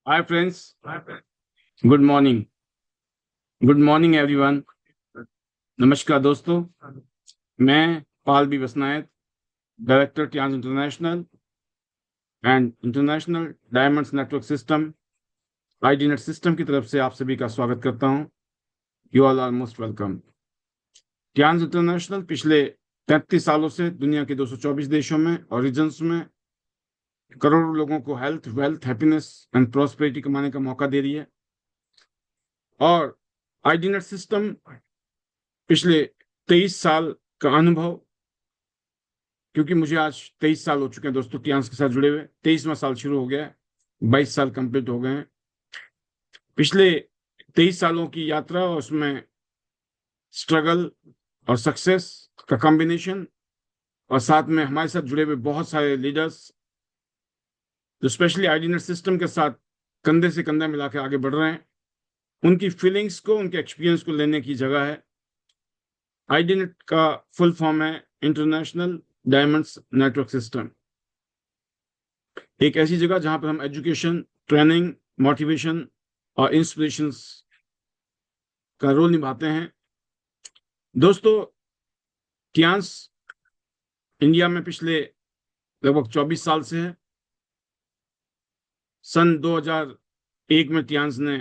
हाय friends, good morning. Good morning everyone. नमस्कार दोस्तों, मैं Pal B Basnayat, director trans international and international diamonds network system IDNet system की तरफ से आप सभी का स्वागत करता हूं। You all are most welcome. Trans international पिछले 33 सालों से दुनिया के 224 देशों में और रीजन्स में करोड़ों लोगों को health, wealth, happiness and prosperity कमाने का मौका दे रही है। और आईडीनेट सिस्टम पिछले 23 साल का अनुभव, क्योंकि मुझे आज 23 साल हो चुके हैं दोस्तों ट्रांस के साथ जुड़े हुए। 23वां साल शुरू हो गया है, 22 साल कंप्लीट हो गए हैं। पिछले 23 सालों की यात्रा और उसमें स्ट्रगल और सक्सेस का कॉम्बिनेशन, और साथ में हमारे साथ जुड़े हुए बहुत सारे लीडर्स जो स्पेशली आईडीनेट सिस्टम के साथ कंधे से कंधा मिलाकर आगे बढ़ रहे हैं, उनकी फीलिंग्स को, उनके एक्सपीरियंस को लेने की जगह है। आईडीनेट का फुल फॉर्म है इंटरनेशनल डायमंड्स नेटवर्क सिस्टम। एक ऐसी जगह जहां पर हम एजुकेशन, ट्रेनिंग, मोटिवेशन और इंस्पिरेशन का रोल निभाते हैं। दोस्तों, ट्रांस इंडिया में पिछले लगभग 24 साल से है। सन 2001 में ट्रांस ने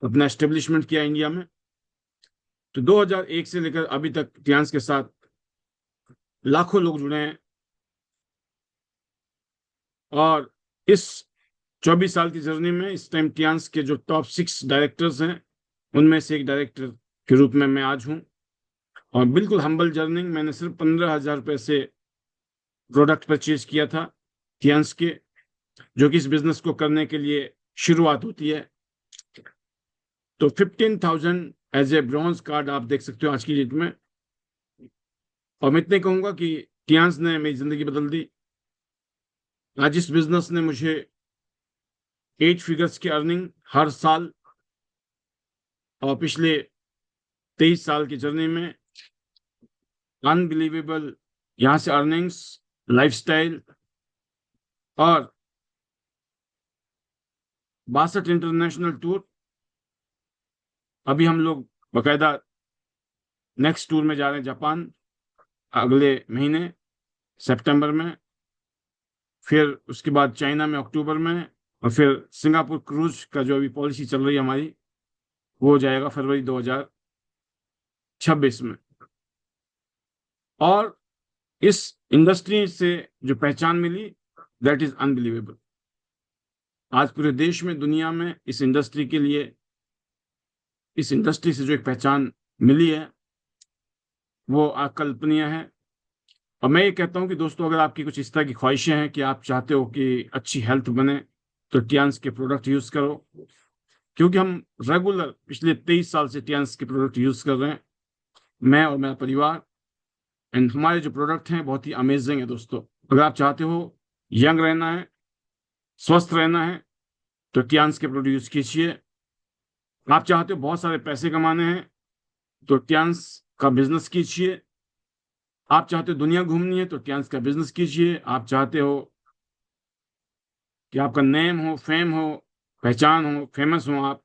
अपना एस्टेब्लिशमेंट किया इंडिया में। तो 2001 से लेकर अभी तक ट्रांस के साथ लाखों लोग जुड़े हैं। और इस 24 साल की जर्नी में इस टाइम ट्रांस के जो टॉप 6 डायरेक्टर्स हैं, उनमें से एक डायरेक्टर के रूप में मैं आज हूं। और बिल्कुल हम्बल जर्नी, मैंने सिर्फ 15,000 रुपए से प्रोडक्ट परचेज किया था ट्रांस के, जो कि इस बिजनेस को करने के लिए शुरुआत होती है। तो 15,000 एज ए ब्रॉन्ज कार्ड आप देख सकते हो आज की डेट में। और मैं इतने कहूंगा कि ट्रांस ने मेरी जिंदगी बदल दी। आज इस बिजनेस ने मुझे 8 फिगर्स की अर्निंग हर साल, और पिछले 23 साल की जर्नी में अनबिलीवेबल यहां से अर्निंग्स, लाइफस्टाइल और 62 इंटरनेशनल टूर। अभी हम लोग बकायदा नेक्स्ट टूर में जा रहे हैं जापान, अगले महीने सितंबर में, फिर उसके बाद चाइना में अक्टूबर में, और फिर सिंगापुर क्रूज का जो अभी पॉलिसी चल रही है हमारी, वो हो जाएगा फरवरी 2026 में। और इस इंडस्ट्री से जो पहचान मिली, दैट इज अनबिलीवेबल। आज पूरे देश में, दुनिया में इस इंडस्ट्री के लिए, इस इंडस्ट्री से जो एक पहचान मिली है, वो अकल्पनीय है। और मैं ये कहता हूं कि दोस्तों, अगर आपकी कुछ इस तरह की ख्वाहिशें हैं कि आप चाहते हो कि अच्छी हेल्थ बने, तो ट्रांस के प्रोडक्ट यूज करो। क्योंकि हम रेगुलर पिछले 23 साल से ट्रांस के प्रोडक्ट यूज कर रहे हैं, मैं और मेरा परिवार। एंड हमारे जो प्रोडक्ट हैं बहुत ही अमेजिंग है दोस्तों। अगर आप चाहते हो यंग रहना है, स्वस्थ रहना है, तो ट्रांस के प्रोडक्ट यूज कीजिए। आप चाहते हो बहुत सारे पैसे कमाने हैं, तो ट्रांस का बिजनेस कीजिए। आप चाहते हो दुनिया घूमनी है, तो ट्रांस का बिजनेस कीजिए। आप चाहते हो कि आपका नेम हो, फेम हो, पहचान हो, फेमस हो आप,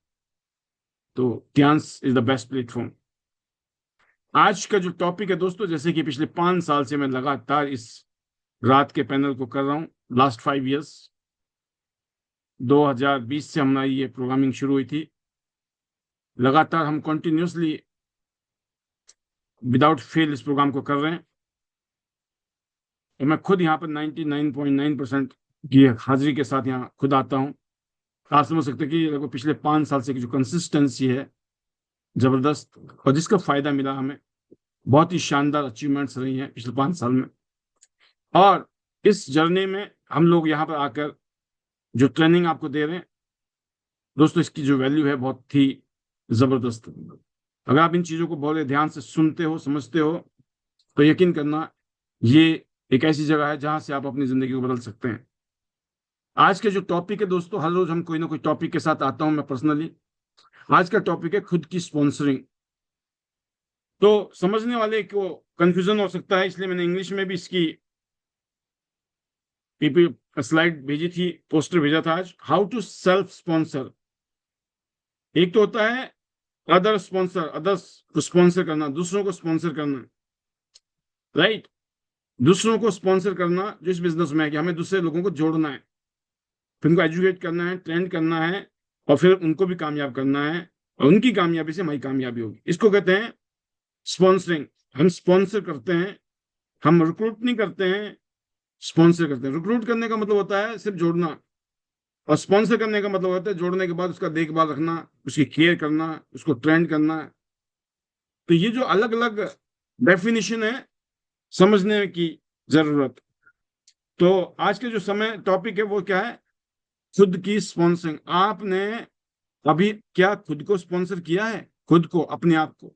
तो trans is the best platform. आज का जो टॉपिक है दोस्तों, जैसे कि पिछले 5 साल से मैं लगातार इस रात के पैनल को कर रहा हूँ, लास्ट 5 ईयर्स, 2020 से हमारी ये प्रोग्रामिंग शुरू हुई थी। लगातार हम कंटिन्यूसली विदाउट फेल इस प्रोग्राम को कर रहे हैं। और मैं खुद यहाँ पर 99.9% की हाजिरी के साथ यहाँ खुद आता हूँ। आप समझ सकते हैं कि लगभग पिछले 5 साल से जो कंसिस्टेंसी है, जबरदस्त, और जिसका फायदा मिला हमें, बहुत ही शानदार अचीवमेंट्स रही हैं पिछले 5 साल में। और इस जर्नी में हम लोग यहाँ पर आकर जो ट्रेनिंग आपको दे रहे हैं दोस्तों, इसकी जो वैल्यू है बहुत ही जबरदस्त। अगर आप इन चीजों को बहुत ध्यान से सुनते हो, समझते हो, तो यकीन करना, ये एक ऐसी जगह है जहां से आप अपनी जिंदगी को बदल सकते हैं। आज के जो टॉपिक है दोस्तों, हर रोज हम कोई ना कोई टॉपिक के साथ आता हूं मैं पर्सनली। आज का टॉपिक है खुद की स्पॉन्सरिंग। तो समझने वाले को कंफ्यूजन हो सकता है, इसलिए मैंने इंग्लिश में भी इसकी पीपी स्लाइड भेजी थी, पोस्टर भेजा था आज, हाउ टू सेल्फ स्पॉन्सर। एक तो होता है अदर्स को स्पॉन्सर करना, दूसरों को स्पॉन्सर करना, राइट। दूसरों को स्पॉन्सर करना जो इस बिजनेस में है कि हमें दूसरे लोगों को जोड़ना है, फिर उनको एजुकेट करना है, ट्रेंड करना है, और फिर उनको भी कामयाब करना है, और उनकी कामयाबी से हमारी कामयाबी होगी। इसको कहते हैं स्पॉन्सरिंग। हम स्पॉन्सर करते हैं, हम रिक्रूट नहीं करते हैं, स्पॉन्सर करते हैं। रिक्रूट करने का मतलब होता है सिर्फ जोड़ना, और स्पॉन्सर करने का मतलब होता है जोड़ने के बाद उसका देखभाल रखना, उसकी केयर करना, उसको ट्रेंड करना। तो ये जो अलग अलग डेफिनेशन है, समझने की जरूरत। तो आज के जो समय टॉपिक है वो क्या है? खुद की स्पॉन्सरिंग। आपने अभी क्या खुद को स्पॉन्सर किया है? खुद को, अपने आप को।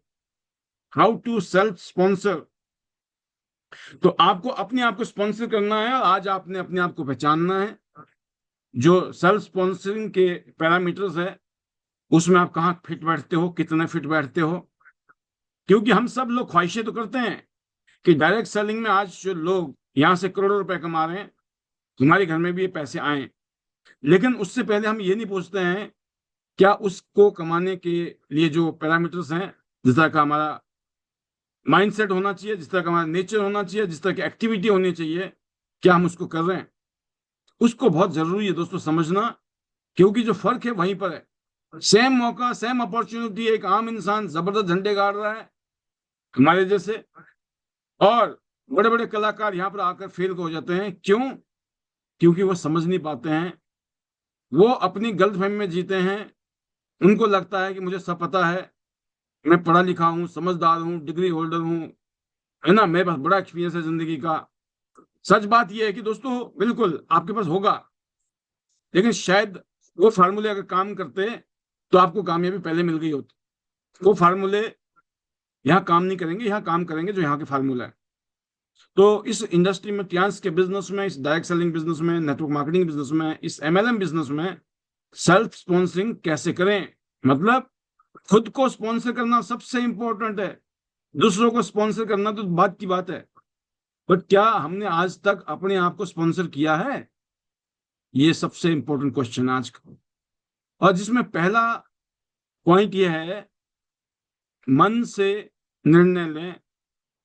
How to self sponsor. तो आपको अपने आप को स्पॉन्सर करना है, आज आपने अपने आप को पहचानना है। जो सेल्फ स्पॉन्सरिंग के पैरामीटर्स है उसमें आप कहाँ फिट बैठते हो, कितने फिट बैठते हो। क्योंकि हम सब लोग ख्वाहिशें तो करते हैं कि डायरेक्ट सेलिंग में आज जो लोग यहां से करोड़ों रुपए कमा रहे हैं, हमारे घर में भी ये पैसे आए, लेकिन उससे पहले हम ये नहीं पूछते हैं क्या उसको कमाने के लिए जो पैरामीटर्स हैं, जिस तरह का हमारा माइंडसेट होना चाहिए, जिस तरह का हमारा नेचर होना चाहिए, जिस तरह की एक्टिविटी होनी चाहिए, क्या हम उसको कर रहे हैं? उसको बहुत जरूरी है दोस्तों समझना, क्योंकि जो फर्क है वहीं पर है। सेम मौका, सेम अपॉर्चुनिटी, एक आम इंसान जबरदस्त झंडे गाड़ रहा है हमारे जैसे, और बड़े बड़े कलाकार यहाँ पर आकर फेल हो जाते हैं। क्यों? क्योंकि वो समझ नहीं पाते हैं, वो अपनी गलतफहमी में जीते हैं। उनको लगता है कि मुझे सब पता है, मैं पढ़ा लिखा हूँ, समझदार हूँ, डिग्री होल्डर हूँ, है ना, मेरे पास बड़ा एक्सपीरियंस है जिंदगी का। सच बात यह है कि दोस्तों बिल्कुल आपके पास होगा, लेकिन शायद वो फार्मूले अगर काम करते तो आपको कामयाबी पहले मिल गई होती। वो फार्मूले यहाँ काम नहीं करेंगे, यहाँ काम करेंगे जो यहाँ के फार्मूला है। तो इस इंडस्ट्री में, टियांस के बिजनेस में, इस डायरेक्ट सेलिंग बिजनेस में, नेटवर्क मार्केटिंग बिजनेस में, इस एमएलएम बिजनेस में सेल्फ स्पॉन्सरिंग कैसे करें, मतलब खुद को स्पॉन्सर करना सबसे इंपॉर्टेंट है। दूसरों को स्पॉन्सर करना तो बात की बात है, बट क्या हमने आज तक अपने आप को स्पॉन्सर किया है? ये सबसे इंपॉर्टेंट क्वेश्चन आज का। और जिसमें पहला पॉइंट ये है, मन से निर्णय लें,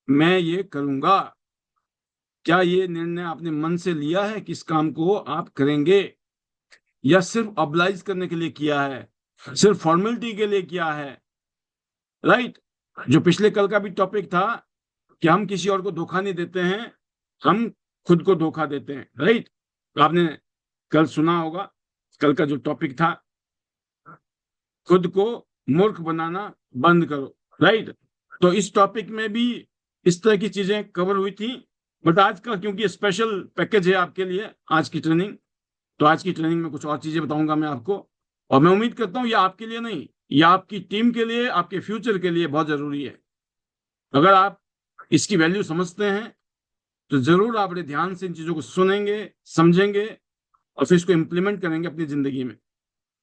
मैं ये करूंगा। क्या ये निर्णय आपने मन से लिया है कि इस काम को आप करेंगे, या सिर्फ ऑब्लाइज करने के लिए किया है, सिर्फ फॉर्मेलिटी के लिए किया है? राइट। जो पिछले कल का भी टॉपिक था कि हम किसी और को धोखा नहीं देते हैं, हम खुद को धोखा देते हैं। राइट। आपने कल सुना होगा, कल का जो टॉपिक था, खुद को मूर्ख बनाना बंद करो। राइट। तो इस टॉपिक में भी इस तरह की चीजें कवर हुई थी, बट आज का क्योंकि स्पेशल पैकेज है आपके लिए आज की ट्रेनिंग, तो आज की ट्रेनिंग में कुछ और चीजें बताऊंगा मैं आपको। और मैं उम्मीद करता हूं ये आपके लिए नहीं, ये आपकी टीम के लिए, आपके फ्यूचर के लिए बहुत जरूरी है। अगर आप इसकी वैल्यू समझते हैं तो जरूर आप बड़े ध्यान से इन चीजों को सुनेंगे, समझेंगे, और फिर इसको इम्प्लीमेंट करेंगे अपनी जिंदगी में,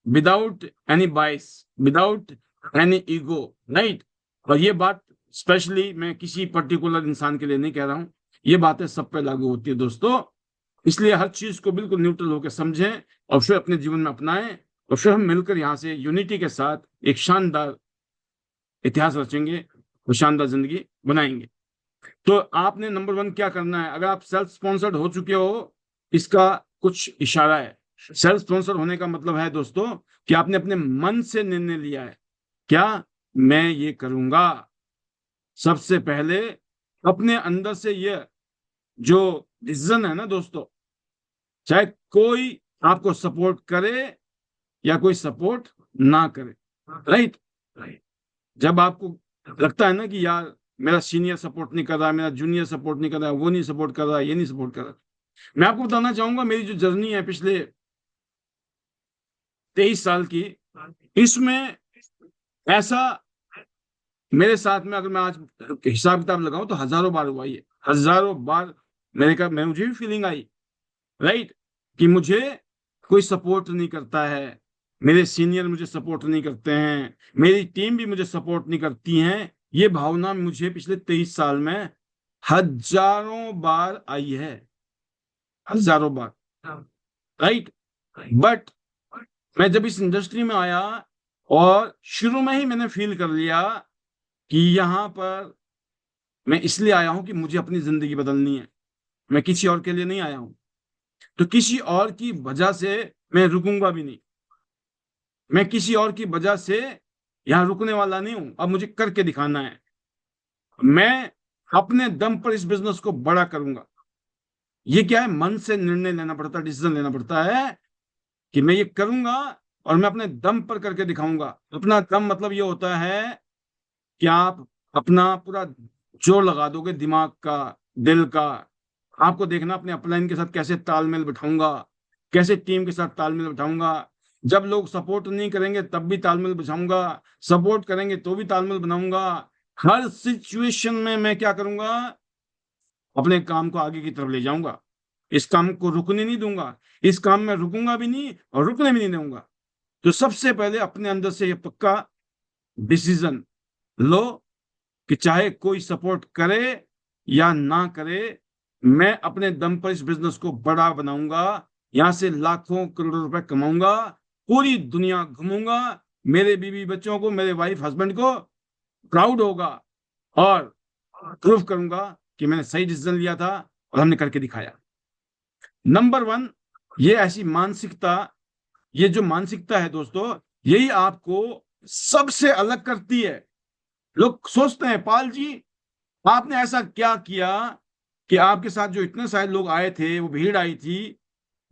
विदाउट एनी बाइस, विदाउट एनी ईगो। राइट। और ये बात स्पेशली मैं किसी पर्टिकुलर इंसान के लिए नहीं कह रहा हूं, ये बातें सब पे लागू होती है दोस्तों। इसलिए हर चीज को बिल्कुल न्यूट्रल होकर समझें और फिर अपने जीवन में अपनाएं, और फिर हम मिलकर यहां से यूनिटी के साथ एक शानदार इतिहास रचेंगे और शानदार जिंदगी बनाएंगे। तो आपने नंबर 1 क्या करना है? अगर आप सेल्फ स्पॉन्सर्ड हो चुके हो, इसका कुछ इशारा है। सेल्फ स्पॉन्सर्ड होने का मतलब है दोस्तों कि आपने अपने मन से निर्णय लिया है, क्या मैं ये करूंगा। सबसे पहले अपने अंदर से ये जो डिसीजन है ना दोस्तों, चाहे कोई आपको सपोर्ट करे या कोई सपोर्ट ना करे, राइट। जब आपको लगता है ना कि यार मेरा सीनियर सपोर्ट नहीं कर रहा, मेरा जूनियर सपोर्ट नहीं कर रहा, वो नहीं सपोर्ट कर रहा, ये नहीं सपोर्ट कर रहा, मैं आपको बताना चाहूंगा मेरी जो जर्नी है पिछले 23 साल की, इसमें ऐसा मेरे साथ में, अगर मैं आज हिसाब किताब लगाऊं तो हजारों बार हुआ, ये हजारों बार मुझे भी फीलिंग आई, राइट, कि मुझे कोई सपोर्ट नहीं करता है, मेरे सीनियर मुझे सपोर्ट नहीं करते हैं, मेरी टीम भी मुझे सपोर्ट नहीं करती है। ये भावना मुझे पिछले 23 साल में हजारों बार आई है। हजारों बार, राइट। बट मैं जब इस इंडस्ट्री में आया और शुरू में ही मैंने फील कर लिया कि यहाँ पर मैं इसलिए आया हूं कि मुझे अपनी जिंदगी बदलनी है, मैं किसी और के लिए नहीं आया हूं। तो किसी और की वजह से मैं रुकूंगा भी नहीं, मैं किसी और की वजह से यहाँ रुकने वाला नहीं हूं। अब मुझे करके दिखाना है, मैं अपने दम पर इस बिजनेस को बड़ा करूंगा। ये क्या है, मन से निर्णय लेना पड़ता है, डिसीजन लेना पड़ता है कि मैं ये करूंगा और मैं अपने दम पर करके दिखाऊंगा। अपना दम मतलब ये होता है कि आप अपना पूरा जोर लगा दोगे, दिमाग का, दिल का। आपको देखना अपने अपलाइन के साथ कैसे तालमेल बिठाऊंगा, कैसे टीम के साथ तालमेल बिठाऊंगा। जब लोग सपोर्ट नहीं करेंगे तब भी तालमेल बिठाऊंगा, सपोर्ट करेंगे तो भी तालमेल बनाऊंगा। हर सिचुएशन में मैं क्या करूंगा, अपने काम को आगे की तरफ ले जाऊंगा, इस काम को रुकने नहीं दूंगा, इस काम में रुकूंगा भी नहीं और रुकने भी नहीं दूंगा। तो सबसे पहले अपने अंदर से ये पक्का डिसीजन लो कि चाहे कोई सपोर्ट करे या ना करे, मैं अपने दम पर इस बिजनेस को बड़ा बनाऊंगा, यहां से लाखों करोड़ों रुपए कमाऊंगा, पूरी दुनिया घूमूंगा, मेरे बीवी बच्चों को, मेरे वाइफ हस्बैंड को प्राउड होगा और प्रूफ करूंगा कि मैंने सही डिसीजन लिया था और हमने करके दिखाया। नंबर वन, ये ऐसी मानसिकता, ये जो मानसिकता है दोस्तों, यही आपको सबसे अलग करती है। लोग सोचते हैं पाल जी आपने ऐसा क्या किया कि आपके साथ जो इतने सारे लोग आए थे, वो भीड़ आई थी,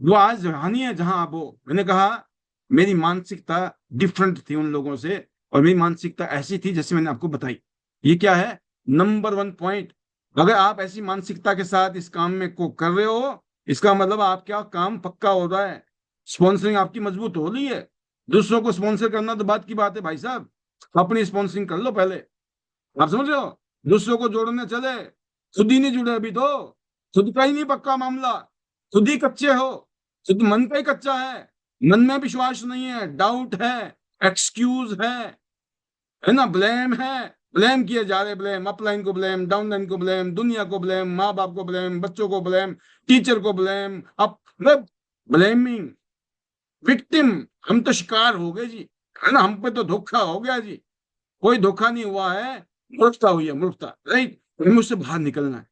वो आज हानि है जहां आप हो। मैंने कहा मेरी मानसिकता डिफरेंट थी उन लोगों से, और मेरी मानसिकता ऐसी थी जैसे मैंने आपको बताई। ये क्या है, नंबर वन पॉइंट। अगर आप ऐसी मानसिकता के साथ इस काम में को कर रहे हो, इसका मतलब आपका काम पक्का हो रहा है, स्पॉन्सरिंग आपकी मजबूत हो रही है। दूसरों को स्पॉन्सर करना तो बात की बात है भाई साहब, अपनी स्पॉन्सरिंग कर लो पहले। आप समझ रहे हो, दूसरों को जोड़ने चले, खुद ही नहीं जुड़े अभी तो, खुद का ही नहीं पक्का मामला, खुद ही कच्चे हो, खुद मन का ही कच्चा है, मन में विश्वास नहीं है, डाउट है, एक्सक्यूज है ना, ब्लेम है, ब्लेम किए जा रहे, ब्लेम अपलाइन को, ब्लेम डाउनलाइन को, ब्लेम दुनिया को, ब्लेम माँ बाप को, ब्लेम बच्चों को, ब्लेम टीचर को, ब्लेम अब ब्लेमिंग विक्टिम। हम तो शिकार हो गए जी, है ना, हम पे तो धोखा हो गया जी। कोई धोखा नहीं हुआ है, मूर्खता हुई है, मूर्खता, राइट। हमें उससे बाहर निकलना है,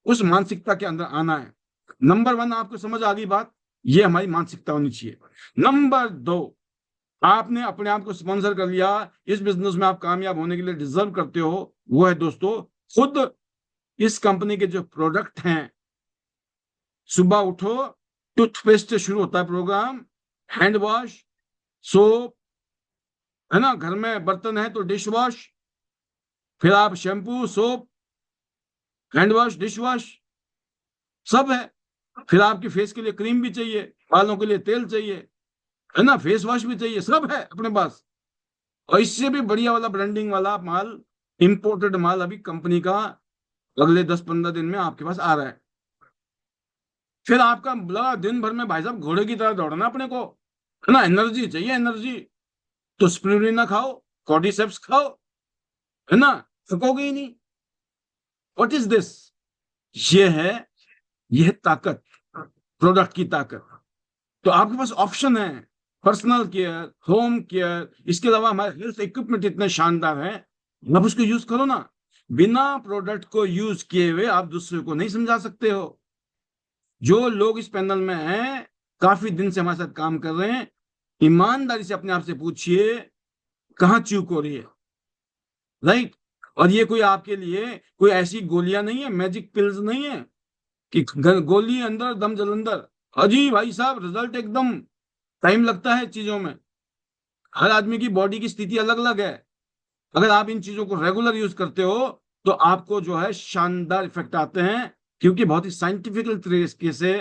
उस मानसिकता के अंदर आना है। नंबर वन, आपको समझ आ गई बात, ये हमारी मानसिकता होनी चाहिए। नंबर दो, आपने अपने आप को स्पॉन्सर कर लिया, इस बिजनेस में आप कामयाब होने के लिए डिजर्व करते हो, वो है दोस्तों खुद इस कंपनी के जो प्रोडक्ट हैं। सुबह उठो, टूथपेस्ट से शुरू होता है प्रोग्राम, हैंड वॉश, सोप, है ना, घर में बर्तन है तो डिश वॉश, फिर आप shampoo, soap, hand wash, dish wash सब है। फिर आपकी फेस के लिए क्रीम भी चाहिए, बालों के लिए तेल चाहिए, है ना, फेस वॉश भी चाहिए, सब है अपने पास। और इससे भी बढ़िया वाला ब्रांडिंग वाला माल, इंपोर्टेड माल अभी कंपनी का अगले 10-15 दिन में आपके पास आ रहा है। फिर आपका लगा दिन भर में भाई साहब घोड़े की तरह दौड़ना अपने को, है ना, एनर्जी चाहिए, एनर्जी। तो स्पिरुलिना खाओ, कॉर्डिसेप्स खाओ, है ना, थकोगे ही नहीं। व्हाट इज दिस, ये है, ये है ताकत, प्रोडक्ट की ताकत। तो आपके पास ऑप्शन है, पर्सनल केयर, होम केयर, इसके अलावा हमारे हेल्थ इक्विपमेंट इतने शानदार हैं, आप उसको यूज करो ना। बिना प्रोडक्ट को यूज किए हुए आप दूसरे को नहीं समझा सकते हो। जो लोग इस पैनल में हैं, काफी दिन से हमारे साथ काम कर रहे हैं, ईमानदारी से अपने आप से पूछिए कहाँ चूक हो रही है, राइट। और ये कोई आपके लिए कोई ऐसी गोलियां नहीं है, मैजिक पिल्स नहीं है कि गोली अंदर दम जलंदर। अजी भाई साहब, रिजल्ट एकदम टाइम लगता है चीजों में, हर आदमी की बॉडी की स्थिति अलग अलग है। अगर आप इन चीजों को रेगुलर यूज करते हो तो आपको जो है शानदार इफेक्ट आते हैं, क्योंकि बहुत ही साइंटिफिकल तरीके से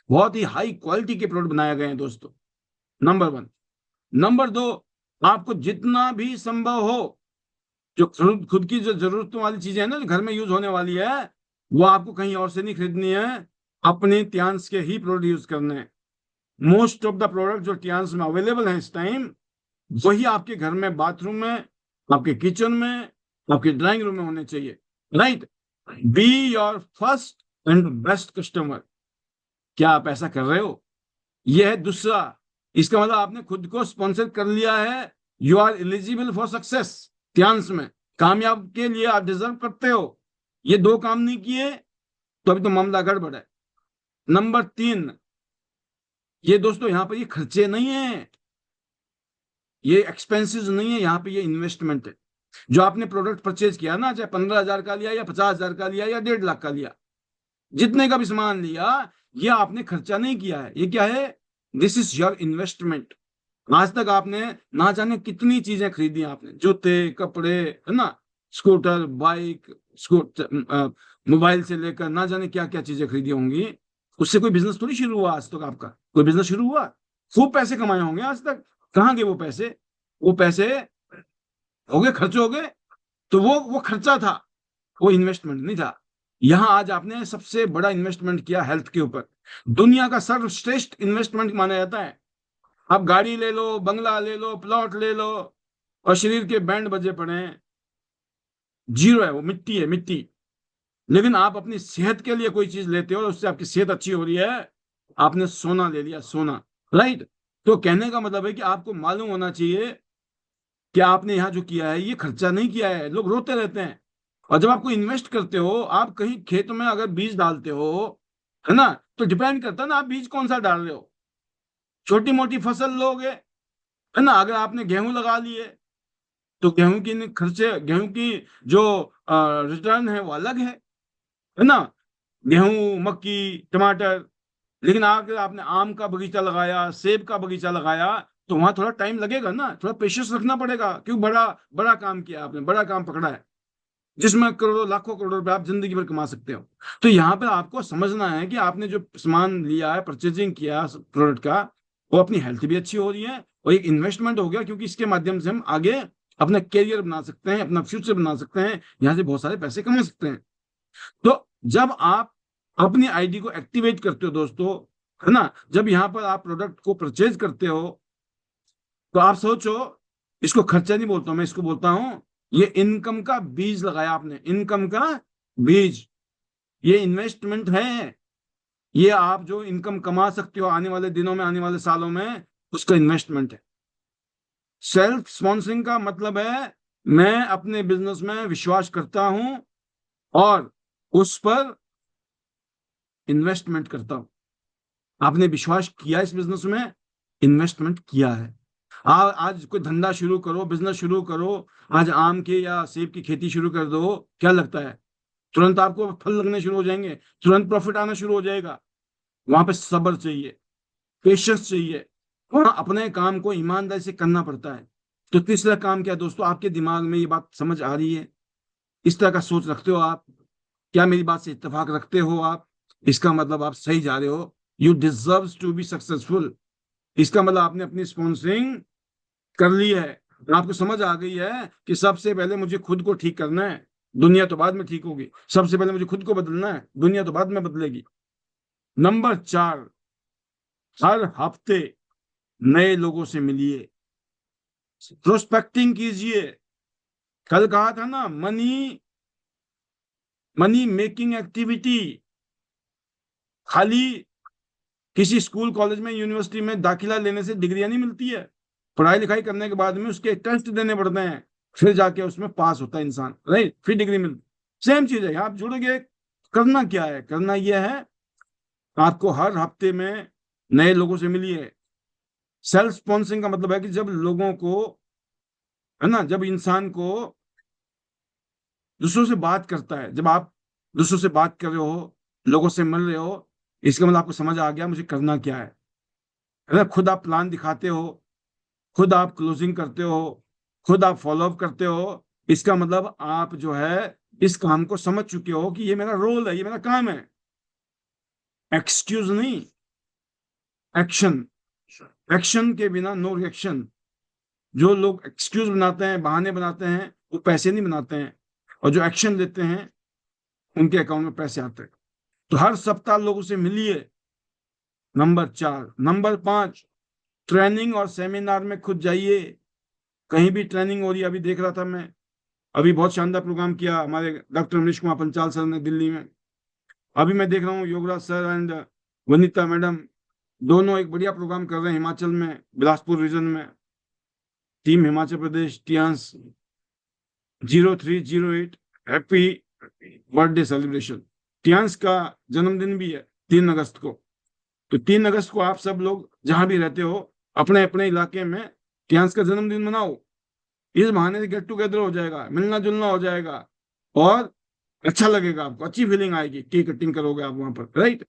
बहुत ही हाई क्वालिटी के प्रोडक्ट बनाए गए हैं दोस्तों। Number one. नंबर दो, आपको जितना भी संभव हो, जो खुद की जो जरूरतों वाली चीजें है ना, जो घर में यूज होने वाली है, वो आपको कहीं और से नहीं खरीदनी है, अपने टियांस के ही प्रोडक्ट यूज करने हैं। मोस्ट ऑफ द प्रोडक्ट जो टियांस में अवेलेबल है इस टाइम, वही आपके घर में, बाथरूम में, आपके किचन में, आपके ड्राइंग रूम में होने चाहिए, right. Be your first and best customer. क्या आप ऐसा कर रहे हो? यह है दूसरा। इसका मतलब आपने खुद को स्पॉन्सर कर लिया है। You are eligible for success. ध्यान में, कामयाब के लिए आप डिजर्व करते हो। ये दो काम नहीं किए तो अभी तो मामला गड़बड़ है। नंबर 3, ये दोस्तों यहाँ पर ये खर्चे नहीं है, ये एक्सपेंसेस नहीं है, यहाँ पे ये इन्वेस्टमेंट है। जो आपने प्रोडक्ट परचेज किया ना, चाहे 15,000 का लिया या 50,000 का लिया या 1.5 लाख का लिया, जितने का भी सामान लिया, ये आपने खर्चा नहीं किया है। ये क्या है? This is your investment. आज तक आपने ना जाने कितनी चीजें खरीदी, आपने जूते, कपड़े, है ना, स्कूटर, बाइक, स्कूटर, मोबाइल से लेकर ना जाने क्या क्या चीजें खरीदी होंगी। उससे कोई बिजनेस थोड़ी शुरू हुआ आज तक आपका। कोई बिजनेस शुरू हुआ? खूब पैसे कमाए होंगे आज तक। कहाँ गए वो पैसे? वो पैसे हो गए, खर्च हो गए। तो वो खर्चा था, वो इन्वेस्टमेंट नहीं था। यहां आज आपने सबसे बड़ा इन्वेस्टमेंट किया हेल्थ के ऊपर। दुनिया का सर्वश्रेष्ठ इन्वेस्टमेंट माना जाता है। आप गाड़ी ले लो, बंगला ले लो, प्लॉट ले लो, और शरीर के बैंड बजे पड़े हैं, जीरो है, वो मिट्टी है, मिट्टी। लेकिन आप अपनी सेहत के लिए कोई चीज लेते हो और उससे आपकी सेहत अच्छी हो रही है, आपने सोना ले लिया, सोना। राइट? तो कहने का मतलब है कि आपको मालूम होना चाहिए कि आपने यहाँ जो किया है ये खर्चा नहीं किया है। लोग रोते रहते हैं। और जब आपको इन्वेस्ट करते हो, आप कहीं खेत में अगर बीज डालते हो, है ना, तो डिपेंड करता है ना आप बीज कौन सा डाल रहे हो। छोटी मोटी फसल लोगे, है ना, अगर आपने गेहूं लगा लिए तो गेहूं की खर्चे, गेहूं की जो रिटर्न है वो अलग है ना, गेहूं, मक्की, टमाटर। लेकिन अगर आपने आम का बगीचा लगाया, सेब का बगीचा लगाया, तो वहां थोड़ा टाइम लगेगा ना, थोड़ा पेशेंस रखना पड़ेगा, क्योंकि बड़ा बड़ा काम किया आपने, बड़ा काम पकड़ा है, जिसमें करोड़ों लाखों करोड़ रुपए आप जिंदगी भर कमा सकते हो। तो यहाँ पे आपको समझना है कि आपने जो सामान लिया है, परचेजिंग किया प्रोडक्ट का, वो अपनी हेल्थ भी अच्छी हो रही है और एक इन्वेस्टमेंट हो गया, क्योंकि इसके माध्यम से हम आगे अपना करियर बना सकते हैं, अपना फ्यूचर बना सकते हैं, यहाँ से बहुत सारे पैसे कमा सकते हैं। तो जब आप अपनी आईडी को एक्टिवेट करते हो दोस्तों, है ना, जब यहाँ पर आप प्रोडक्ट को परचेज करते हो, तो आप सोचो, इसको खर्चा नहीं बोलता हूं मैं, इसको बोलता हूं ये इनकम का बीज लगाया आपने, इनकम का बीज। ये इन्वेस्टमेंट है। ये आप जो इनकम कमा सकते हो आने वाले दिनों में, आने वाले सालों में, उसका इन्वेस्टमेंट है। सेल्फ स्पॉन्सरिंग का मतलब है मैं अपने बिजनेस में विश्वास करता हूं और उस पर इन्वेस्टमेंट करता हूं। आपने विश्वास किया इस बिजनेस में, इन्वेस्टमेंट किया है। आज कोई धंधा शुरू करो, बिजनेस शुरू करो, आज आम के या सेब की खेती शुरू कर दो, क्या लगता है तुरंत आपको फल लगने शुरू हो जाएंगे, तुरंत प्रॉफिट आना शुरू हो जाएगा? वहां पे सब्र चाहिए, पेशेंस चाहिए, वहां अपने काम को ईमानदारी से करना पड़ता है। तो तीसरा काम क्या है दोस्तों? आपके दिमाग में ये बात समझ आ रही है? इस तरह का सोच रखते हो आप? क्या मेरी बात से इत्तेफाक रखते हो आप? इसका मतलब आप सही जा रहे हो। You deserve to be successful. इसका मतलब आपने अपनी स्पॉन्सरिंग कर ली है। आपको समझ आ गई है कि सबसे पहले मुझे खुद को ठीक करना है, दुनिया तो बाद में ठीक होगी। सबसे पहले मुझे खुद को बदलना है, दुनिया तो बाद में बदलेगी। नंबर 4, हर हफ्ते नए लोगों से मिलिए, प्रोस्पेक्टिंग कीजिए। कल कहा था ना, मनी मनी मेकिंग एक्टिविटी खाली किसी स्कूल, कॉलेज में, यूनिवर्सिटी में दाखिला लेने से डिग्रियां नहीं मिलती है। पढ़ाई लिखाई करने के बाद में उसके टेस्ट देने पड़ते हैं, फिर जाके उसमें पास होता है इंसान, राइट, फिर डिग्री मिलती। सेम चीज है, आप जुड़ोगे। करना क्या है? करना यह है, आपको हर हफ्ते में नए लोगों से मिलिए। सेल्फ स्पॉन्सरिंग का मतलब है कि जब लोगों को, है ना, जब इंसान को दूसरों से बात करता है, जब आप दूसरों से बात कर रहे हो, लोगों से मिल रहे हो, इसका मतलब आपको समझ आ गया मुझे करना क्या है ना। खुद आप प्लान दिखाते हो, खुद आप क्लोजिंग करते हो, खुद आप फॉलो अप करते हो। इसका मतलब आप जो है इस काम को समझ चुके हो कि ये मेरा रोल है, ये मेरा काम है। एक्सक्यूज नहीं, एक्शन। एक्शन के बिना नो रिएक्शन। जो लोग एक्सक्यूज बनाते हैं, बहाने बनाते हैं, वो पैसे नहीं बनाते हैं, और जो एक्शन लेते हैं उनके अकाउंट में पैसे आते हैं। तो हर सप्ताह लोगों से मिलिए। नंबर 4। नंबर 5, ट्रेनिंग और सेमिनार में खुद जाइए। कहीं भी ट्रेनिंग हो रही है, अभी देख रहा था मैं, अभी बहुत शानदार प्रोग्राम किया हमारे डॉक्टर मनीष कुमार पंचाल सर ने दिल्ली में। अभी मैं देख रहा हूँ Yograj sir and Vanita madam, दोनों एक बढ़िया प्रोग्राम कर रहे हैं हिमाचल में, बिलासपुर रीजन में। Team Himachal Pradesh Tiens 0308, happy birthday celebration. Tiens का जन्मदिन भी है 3 अगस्त को। तो 3 अगस्त को आप सब लोग जहां भी रहते हो, अपने अपने इलाके में टियांस का जन्मदिन मनाओ। इस बहाने से गेट टुगेदर हो जाएगा, मिलना जुलना हो जाएगा, और अच्छा लगेगा, आपको अच्छी फीलिंग आएगी। केक कटिंग करोगे आप वहां पर, राइट।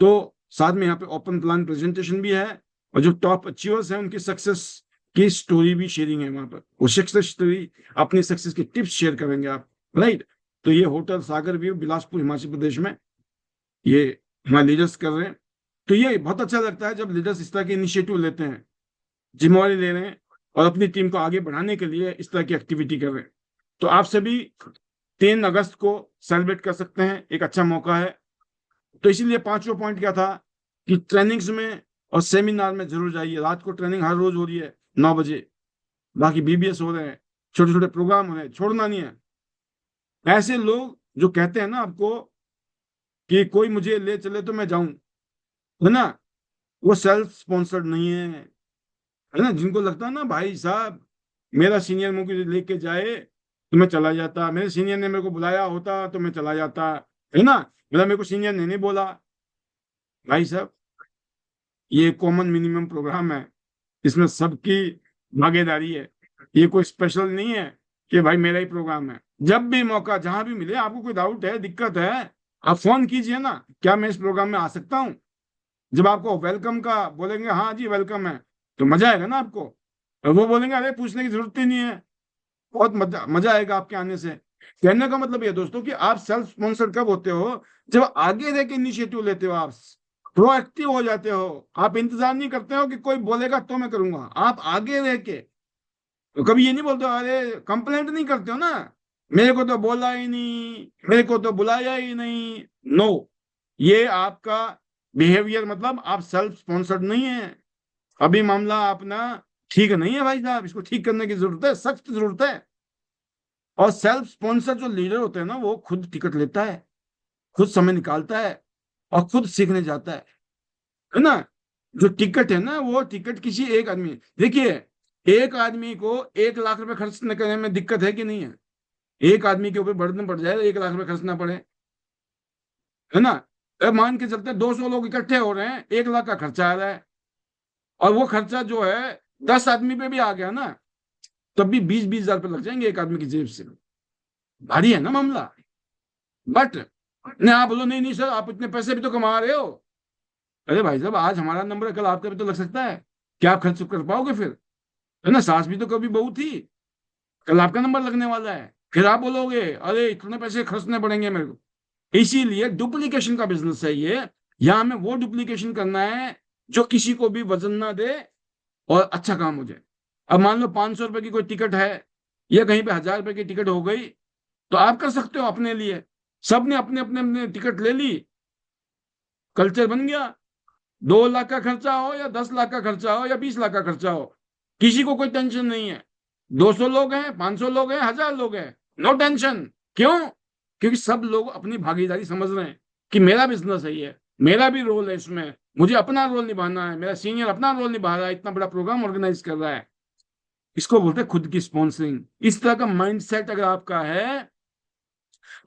तो साथ में यहाँ पे ओपन प्लान प्रेजेंटेशन भी है, और जो टॉप अचीवर्स हैं उनकी सक्सेस की स्टोरी भी शेयरिंग है वहां पर। वो सक्सेस स्टोरी, अपनी सक्सेस के टिप्स शेयर करेंगे आप, राइट। तो ये होटल सागर व्यू बिलासपुर हिमाचल प्रदेश में ये हमारे लीडर्स कर रहे हैं। तो ये बहुत अच्छा लगता है जब लीडर्स इस तरह के इनिशिएटिव लेते हैं, जिम्मेवारी ले रहे हैं, और अपनी टीम को आगे बढ़ाने के लिए इस तरह की एक्टिविटी कर रहे हैं। तो आप सभी 3 अगस्त को सेलिब्रेट कर सकते हैं, एक अच्छा मौका है। तो इसीलिए पांचवा पॉइंट क्या था कि ट्रेनिंग्स में और सेमिनार में जरूर जाइए। रात को ट्रेनिंग हर रोज हो रही है 9 बजे, बाकी बीबीएस हो रहे हैं, छोटे छोटे प्रोग्राम हो रहे हैं, छोड़ना नहीं है। ऐसे लोग जो कहते हैं ना आपको कि कोई मुझे ले चले तो मैं जाऊं, है ना, वो सेल्फ स्पॉन्सर्ड नहीं है ना। जिनको लगता है ना भाई साहब मेरा सीनियर मुझे लेके जाए तो मैं चला जाता, मेरे सीनियर ने मेरे को बुलाया होता तो मैं चला जाता, है ना, मतलब मेरे को सीनियर ने नहीं बोला। भाई साहब ये कॉमन मिनिमम प्रोग्राम है, इसमें सबकी भागीदारी है। ये कोई स्पेशल नहीं है कि भाई मेरा ही प्रोग्राम है। जब भी मौका जहां भी मिले, आपको कोई डाउट है, दिक्कत है, आप फोन कीजिए ना, क्या मैं इस प्रोग्राम में आ सकता हूँ। जब आपको वेलकम का बोलेंगे हाँ जी वेलकम है, तो मजा आएगा ना आपको। और वो बोलेंगे अरे पूछने की जरूरत ही नहीं है, बहुत मजा मजा आएगा आपके आने से। कहने का मतलब ये दोस्तों कि आप सेल्फ स्पॉन्सर्ड कब होते हो, जब आगे रह के इनिशिएटिव लेते हो, आप प्रोएक्टिव हो जाते हो। आप इंतजार नहीं करते हो कि कोई बोलेगा तो मैं करूंगा, आप आगे रह के। तो कभी ये नहीं बोलते हो, अरे कंप्लेंट नहीं करते हो ना, मेरे को तो बोला ही नहीं, मेरे को तो बुलाया ही नहीं। नो, ये आपका बिहेवियर मतलब आप सेल्फ स्पॉन्सर्ड नहीं है। अभी मामला अपना ठीक नहीं है भाई साहब, इसको ठीक करने की जरूरत है, सख्त जरूरत है। और सेल्फ स्पॉन्सर जो लीडर होते हैं ना, वो खुद टिकट लेता है, खुद समय निकालता है, और खुद सीखने जाता है ना। जो टिकट है ना, वो टिकट किसी एक आदमी, देखिए, एक आदमी को 1 लाख रुपए खर्च करने में दिक्कत है कि नहीं है। एक आदमी के ऊपर बर्डन पड़ जाए, 1 लाख रुपए खर्चना पड़े, है ना। अब मान के चलते 200 लोग इकट्ठे हो रहे हैं, 1 लाख का खर्चा आ रहा है, और वो खर्चा जो है 10 आदमी पे भी आ गया ना, तब भी 20-20 हजार रुपये लग जाएंगे एक आदमी की जेब से। भारी है ना मामला। बट नहीं, आप बोलो नहीं नहीं सर आप इतने पैसे भी तो कमा रहे हो। अरे भाई साहब आज हमारा नंबर है, कल आपका भी तो लग सकता है। क्या आप खर्च कर पाओगे फिर, है ना। सास भी तो कभी बहू थी, कल आपका नंबर लगने वाला है, फिर आप बोलोगे अरे इतने पैसे खर्चने पड़ेंगे मेरे को। इसीलिए डुप्लीकेशन का बिजनेस है ये। यहाँ हमें वो डुप्लीकेशन करना है जो किसी को भी वजन ना दे और अच्छा काम हो जाए। अब मान लो 500 रुपए की कोई टिकट है, या कहीं पे 1000 रुपए की टिकट हो गई, तो आप कर सकते हो अपने लिए। सबने अपने अपने अपने टिकट ले ली, कल्चर बन गया। 2 लाख का खर्चा हो या 10 लाख का खर्चा हो या 20 लाख का खर्चा हो, किसी को कोई टेंशन नहीं है। 200 लोग हैं, 500 लोग हैं, 1000 लोग हैं, नो टेंशन। क्यों? क्योंकि सब लोग अपनी भागीदारी समझ रहे हैं कि मेरा बिजनेस है ये, मेरा भी रोल है इसमें, मुझे अपना रोल निभाना है, मेरा सीनियर अपना रोल निभा रहा है, इतना बड़ा प्रोग्राम ऑर्गेनाइज कर रहा है। इसको बोलते हैं खुद की स्पॉन्सरिंग। इस तरह का माइंडसेट अगर आपका है,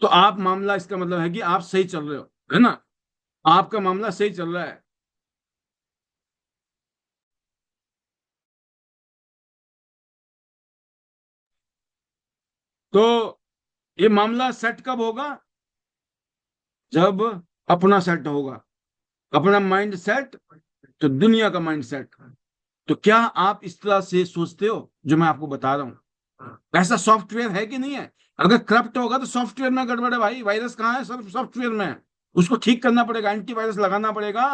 तो आप मामला, इसका मतलब है कि आप सही चल रहे हो, है ना, आपका मामला सही चल रहा है। तो ये मामला सेट कब होगा, जब अपना सेट होगा, अपना माइंड सेट, तो दुनिया का माइंड सेट। तो क्या आप इस तरह से सोचते हो जो मैं आपको बता रहा हूं? ऐसा सॉफ्टवेयर है कि नहीं है? अगर करप्ट होगा तो सॉफ्टवेयर में गड़बड़ है भाई, वायरस कहाँ है, सब सॉफ्टवेयर में है। उसको ठीक करना पड़ेगा, एंटीवायरस लगाना पड़ेगा।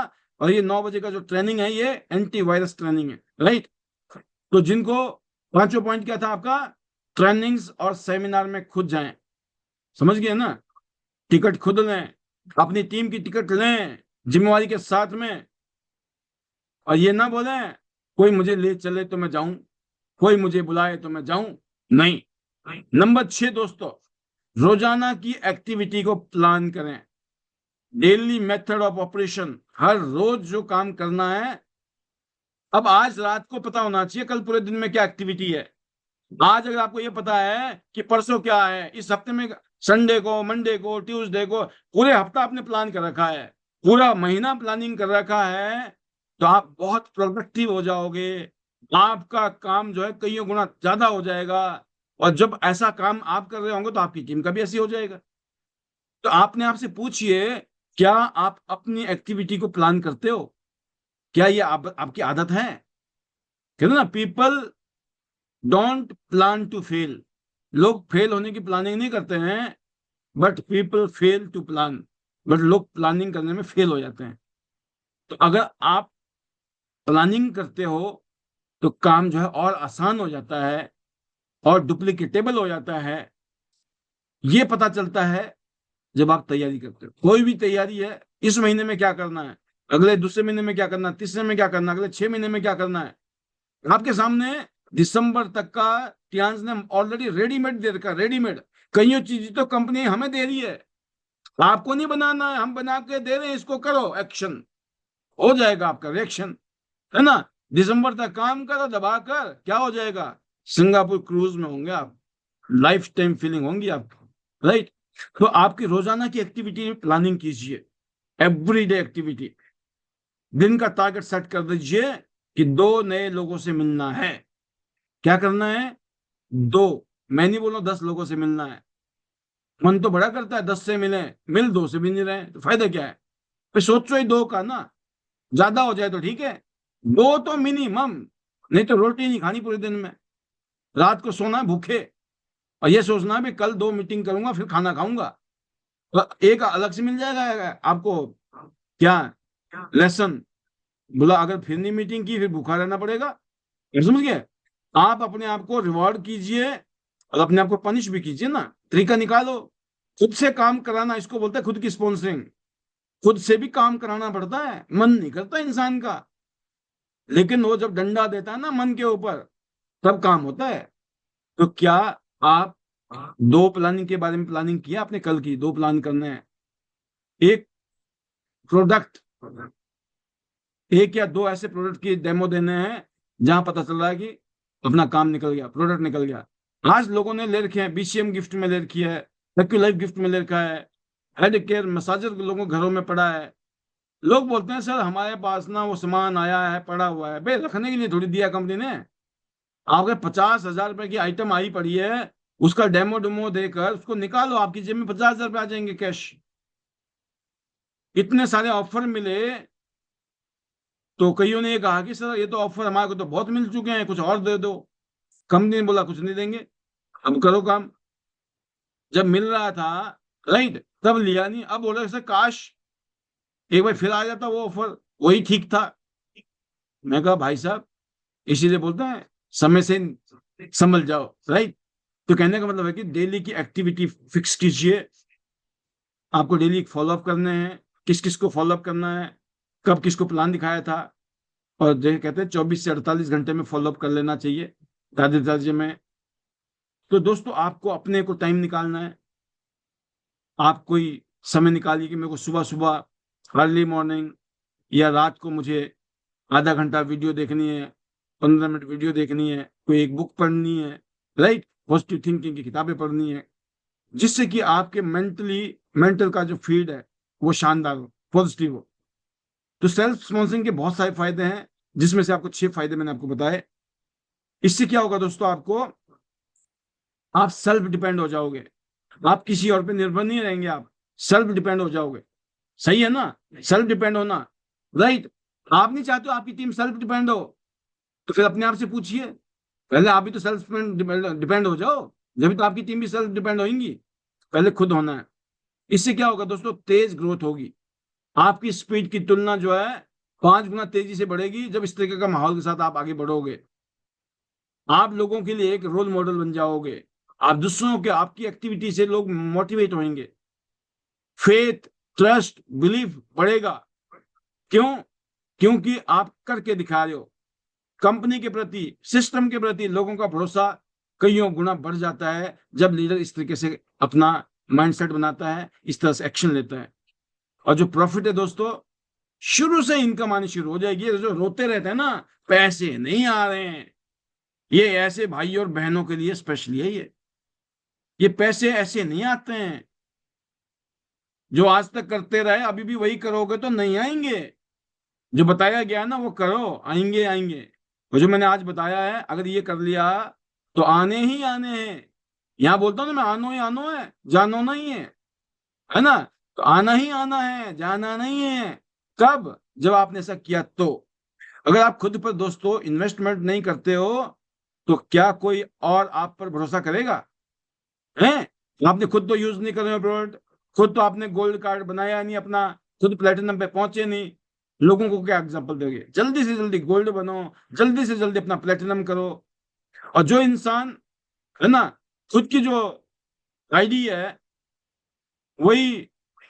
और ये 9 बजे का जो ट्रेनिंग है ये एंटीवायरस ट्रेनिंग है, राइट। तो जिनको, पांचवा पॉइंट क्या था आपका, ट्रेनिंग्स और सेमिनार में खुद जाएं, समझ गए ना। टिकट खुद लें, अपनी टीम की टिकट लें जिम्मेवारी के साथ में। और ये ना बोले कोई मुझे ले चले तो मैं जाऊं, कोई मुझे बुलाए तो मैं जाऊं, नहीं। नंबर 6 दोस्तों, रोजाना की एक्टिविटी को प्लान करें। डेली मेथड ऑफ ऑपरेशन, हर रोज जो काम करना है। अब आज रात को पता होना चाहिए कल पूरे दिन में क्या एक्टिविटी है। आज अगर आपको ये पता है कि परसों क्या है, इस हफ्ते में संडे को, मंडे को, ट्यूसडे को, पूरे हफ्ता आपने प्लान कर रखा है, पूरा महीना प्लानिंग कर रखा है, तो आप बहुत प्रोडक्टिव हो जाओगे। आपका काम जो है कईयों गुना ज्यादा हो जाएगा। और जब ऐसा काम आप कर रहे होंगे तो आपकी टीम का भी ऐसे हो जाएगा। तो आपने आपसे पूछिए, क्या आप अपनी एक्टिविटी को प्लान करते हो? क्या ये आपकी आदत है? कहते ना, people don't plan to fail. लोग फेल होने की प्लानिंग नहीं करते हैं, but people fail to plan. But लोग प्लानिंग करने में फेल हो जाते हैं। तो अगर आप प्लानिंग करते हो तो काम जो है और आसान हो जाता है और डुप्लीकेटेबल हो जाता है। ये पता चलता है जब आप तैयारी करते हो। कोई भी तैयारी है, इस महीने में क्या करना है, अगले दूसरे महीने में क्या करना है, तीसरे में क्या करना है, अगले 6 महीने में क्या करना है, आपके सामने दिसंबर तक का टियांस ने ऑलरेडी रेडीमेड दे रखा। रेडीमेड कईयों चीजें तो कंपनी हमें दे रही है, आपको नहीं बनाना है, हम बना के दे रहे हैं, इसको करो, एक्शन हो जाएगा, आपका रिएक्शन है ना। दिसंबर तक काम करो दबाकर, क्या हो जाएगा, सिंगापुर क्रूज में होंगे आप, लाइफ टाइम फीलिंग होंगी आपको, राइट। तो आपकी रोजाना की एक्टिविटी प्लानिंग कीजिए, एवरीडे एक्टिविटी। दिन का टारगेट सेट कर दीजिए कि 2 नए लोगों से मिलना है। क्या करना है? 2, मैं नहीं बोल रहा 10 लोगों से मिलना है। मन तो बड़ा करता है 10 से मिले, मिल 2 से भी नहीं रहे तो फायदा क्या है? फिर सोचो ही 2 का ना, ज्यादा हो जाए तो ठीक है, 2 तो मिनिमम। नहीं तो रोटी नहीं खानी पूरे दिन में, रात को सोना भूखे, और ये सोचना भी कल 2 मीटिंग करूंगा फिर खाना खाऊंगा। तो एक अलग से मिल जाएगा आपको, क्या, लेसन। बोला अगर फिर नहीं मीटिंग की फिर भूखा रहना पड़ेगा। ये समझ गए? आप अपने आप को रिवॉर्ड कीजिए और अपने आप को पनिश भी कीजिए ना, तरीका निकालो। खुद से काम कराना, इसको बोलते हैं खुद की स्पॉन्सरिंग। खुद से भी काम कराना पड़ता है, मन नहीं करता इंसान का, लेकिन वो जब डंडा देता है ना मन के ऊपर, तब काम होता है। तो क्या आप 2 प्लानिंग के बारे में प्लानिंग किया आपने? कल की 2 प्लान करने हैं। एक प्रोडक्ट, एक या 2 ऐसे प्रोडक्ट की डेमो देने हैं जहां पता चल रहा है कि अपना काम निकल गया, प्रोडक्ट निकल गया। आज लोगों ने ले रखे हैं, बीसीएम गिफ्ट में ले रखी है, एक्यू लाइफ गिफ्ट में ले रखा है, हेड केयर मसाजर लोगों के घरों में पड़ा है। लोग बोलते हैं सर हमारे पास ना वो सामान आया है, पड़ा हुआ है। भाई रखने के लिए थोड़ी दिया कंपनी ने। आपके 50,000 रुपए की आइटम आई पड़ी है, उसका डेमो डेमो देकर उसको निकालो, आपकी जेब में 50,000 रुपए आ जाएंगे कैश। इतने सारे ऑफर मिले, तो कईयों ने ये कहा कि सर ये तो ऑफर हमारे को तो बहुत मिल चुके हैं, कुछ और दे दो। कंपनी ने बोला कुछ नहीं देंगे, अब करो काम। जब मिल रहा था, राइट, तब लिया नहीं, अब बोले सर काश एक बार फिर आ जाता वो ऑफर, वही ठीक था। मैं कहा भाई साहब, इसीलिए बोलते हैं समय से संभल जाओ, राइट। तो कहने का मतलब है कि डेली की एक्टिविटी फिक्स कीजिए। आपको डेली फॉलोअप करने हैं, किस किस को फॉलोअप करना है, कब किसको प्लान दिखाया था। और जो कहते हैं 24 से 48 घंटे में फॉलोअप कर लेना चाहिए, ताजे ताजे में। तो दोस्तों आपको अपने को टाइम निकालना है। आप कोई समय निकालिए कि मेरे को सुबह सुबह अर्ली मॉर्निंग या रात को मुझे आधा घंटा वीडियो देखनी है, 15 मिनट वीडियो देखनी है, कोई एक बुक पढ़नी है, राइट, पॉजिटिव थिंकिंग की किताबें पढ़नी है, जिससे कि आपके मेंटल का जो फील्ड है वो शानदार हो, पॉजिटिव हो। तो सेल्फ स्पॉन्सरिंग के बहुत सारे फायदे हैं, जिसमें से आपको 6 फायदे मैंने आपको बताए। इससे क्या होगा दोस्तों, आपको, आप सेल्फ डिपेंड हो जाओगे। आप किसी और पे निर्भर नहीं रहेंगे, आप सेल्फ डिपेंड हो जाओगे। सही है ना, सेल्फ डिपेंड होना, राइट। आप नहीं चाहते हो आपकी टीम सेल्फ डिपेंड हो, तो फिर अपने आप से पूछिए, पहले आप भी तो सेल्फ डिपेंड हो जाओ, जब तो आपकी टीम भी सेल्फ डिपेंड होगी। पहले खुद होना है। इससे क्या होगा दोस्तों, तेज ग्रोथ होगी। आपकी स्पीड की तुलना जो है 5 गुना तेजी से बढ़ेगी जब इस तरीके का माहौल के साथ आप आगे बढ़ोगे। आप लोगों के लिए एक रोल मॉडल बन जाओगे। आप दूसरों के, आपकी एक्टिविटी से लोग मोटिवेट होंगे, फेथ, ट्रस्ट, बिलीफ बढ़ेगा। क्यों? क्योंकि आप करके दिखा रहे हो। कंपनी के प्रति, सिस्टम के प्रति लोगों का भरोसा कईयों गुना बढ़ जाता है जब लीडर इस तरीके से अपना माइंडसेट बनाता है, इस तरह से एक्शन लेता है। और जो प्रॉफिट है दोस्तों, शुरू से इनकम आनी शुरू हो जाएगी। जो रोते रहते हैं ना पैसे नहीं आ रहे हैं, ये ऐसे भाई और बहनों के लिए स्पेशली है। ये पैसे ऐसे नहीं आते हैं। जो आज तक करते रहे अभी भी वही करोगे तो नहीं आएंगे। जो बताया गया ना वो करो, आएंगे आएंगे। और जो मैंने आज बताया है, अगर ये कर लिया तो आने ही आने हैं। यहाँ बोलता हूँ ना मैं, आनो ही आनो है, जानो नहीं है ना। तो आना ही आना है, जाना नहीं है। कब? जब आपने ऐसा किया तो। अगर आप खुद पर दोस्तों इन्वेस्टमेंट नहीं करते हो तो क्या कोई और आप पर भरोसा करेगा? हैं? आपने खुद तो यूज नहीं कर रहे हो प्रोडक्ट, खुद तो आपने गोल्ड कार्ड बनाया नहीं अपना, खुद प्लेटिनम पे पहुंचे नहीं। लोगों को क्या एग्जांपल दोगे? जल्दी से जल्दी गोल्ड बनो, जल्दी से जल्दी अपना प्लेटिनम करो। और जो इंसान है ना, खुद की जो आईडी है वही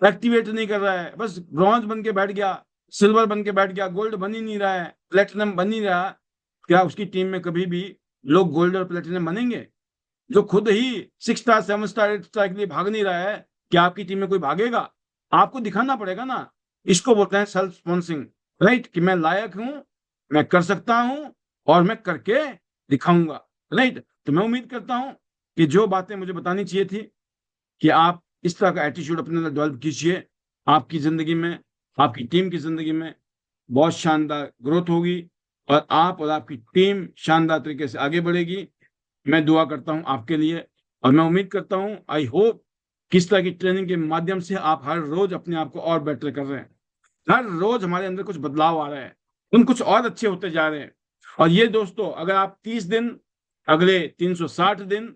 एक्टिवेट नहीं कर रहा है, बस ब्रॉन्ज बन के बैठ गया, सिल्वर बन के बैठ गया, गोल्ड बन ही नहीं रहा है, प्लेटिनम बन नहीं रहा, क्या उसकी टीम में कभी भी लोग गोल्ड और प्लेटिनम बनेंगे? जो खुद ही 6 स्टार 7 स्टार 8 स्टार के लिए भाग नहीं रहा है, क्या आपकी टीम में कोई भागेगा? आपको दिखाना पड़ेगा ना। इसको बोलते हैं सेल्फ स्पॉन्सिंग, राइट? कि मैं लायक हूं, मैं कर सकता हूं और मैं करके दिखाऊंगा, राइट? तो मैं उम्मीद करता हूं कि जो बातें मुझे बतानी चाहिए थी, कि आप इस तरह का एटीट्यूड अपने अंदर डेवलप कीजिए। आपकी जिंदगी में, आपकी टीम की जिंदगी में बहुत शानदार ग्रोथ होगी और आप और आपकी टीम शानदार तरीके से आगे बढ़ेगी। मैं दुआ करता हूं आपके लिए और मैं उम्मीद करता हूं, आई होप, किस तरह की ट्रेनिंग के माध्यम से आप हर रोज अपने आप को और बेटर कर रहे हैं। हर रोज हमारे अंदर कुछ बदलाव आ रहा है, हम कुछ और अच्छे होते जा रहे हैं। और ये दोस्तों, अगर आप 30 दिन, अगले 360 दिन,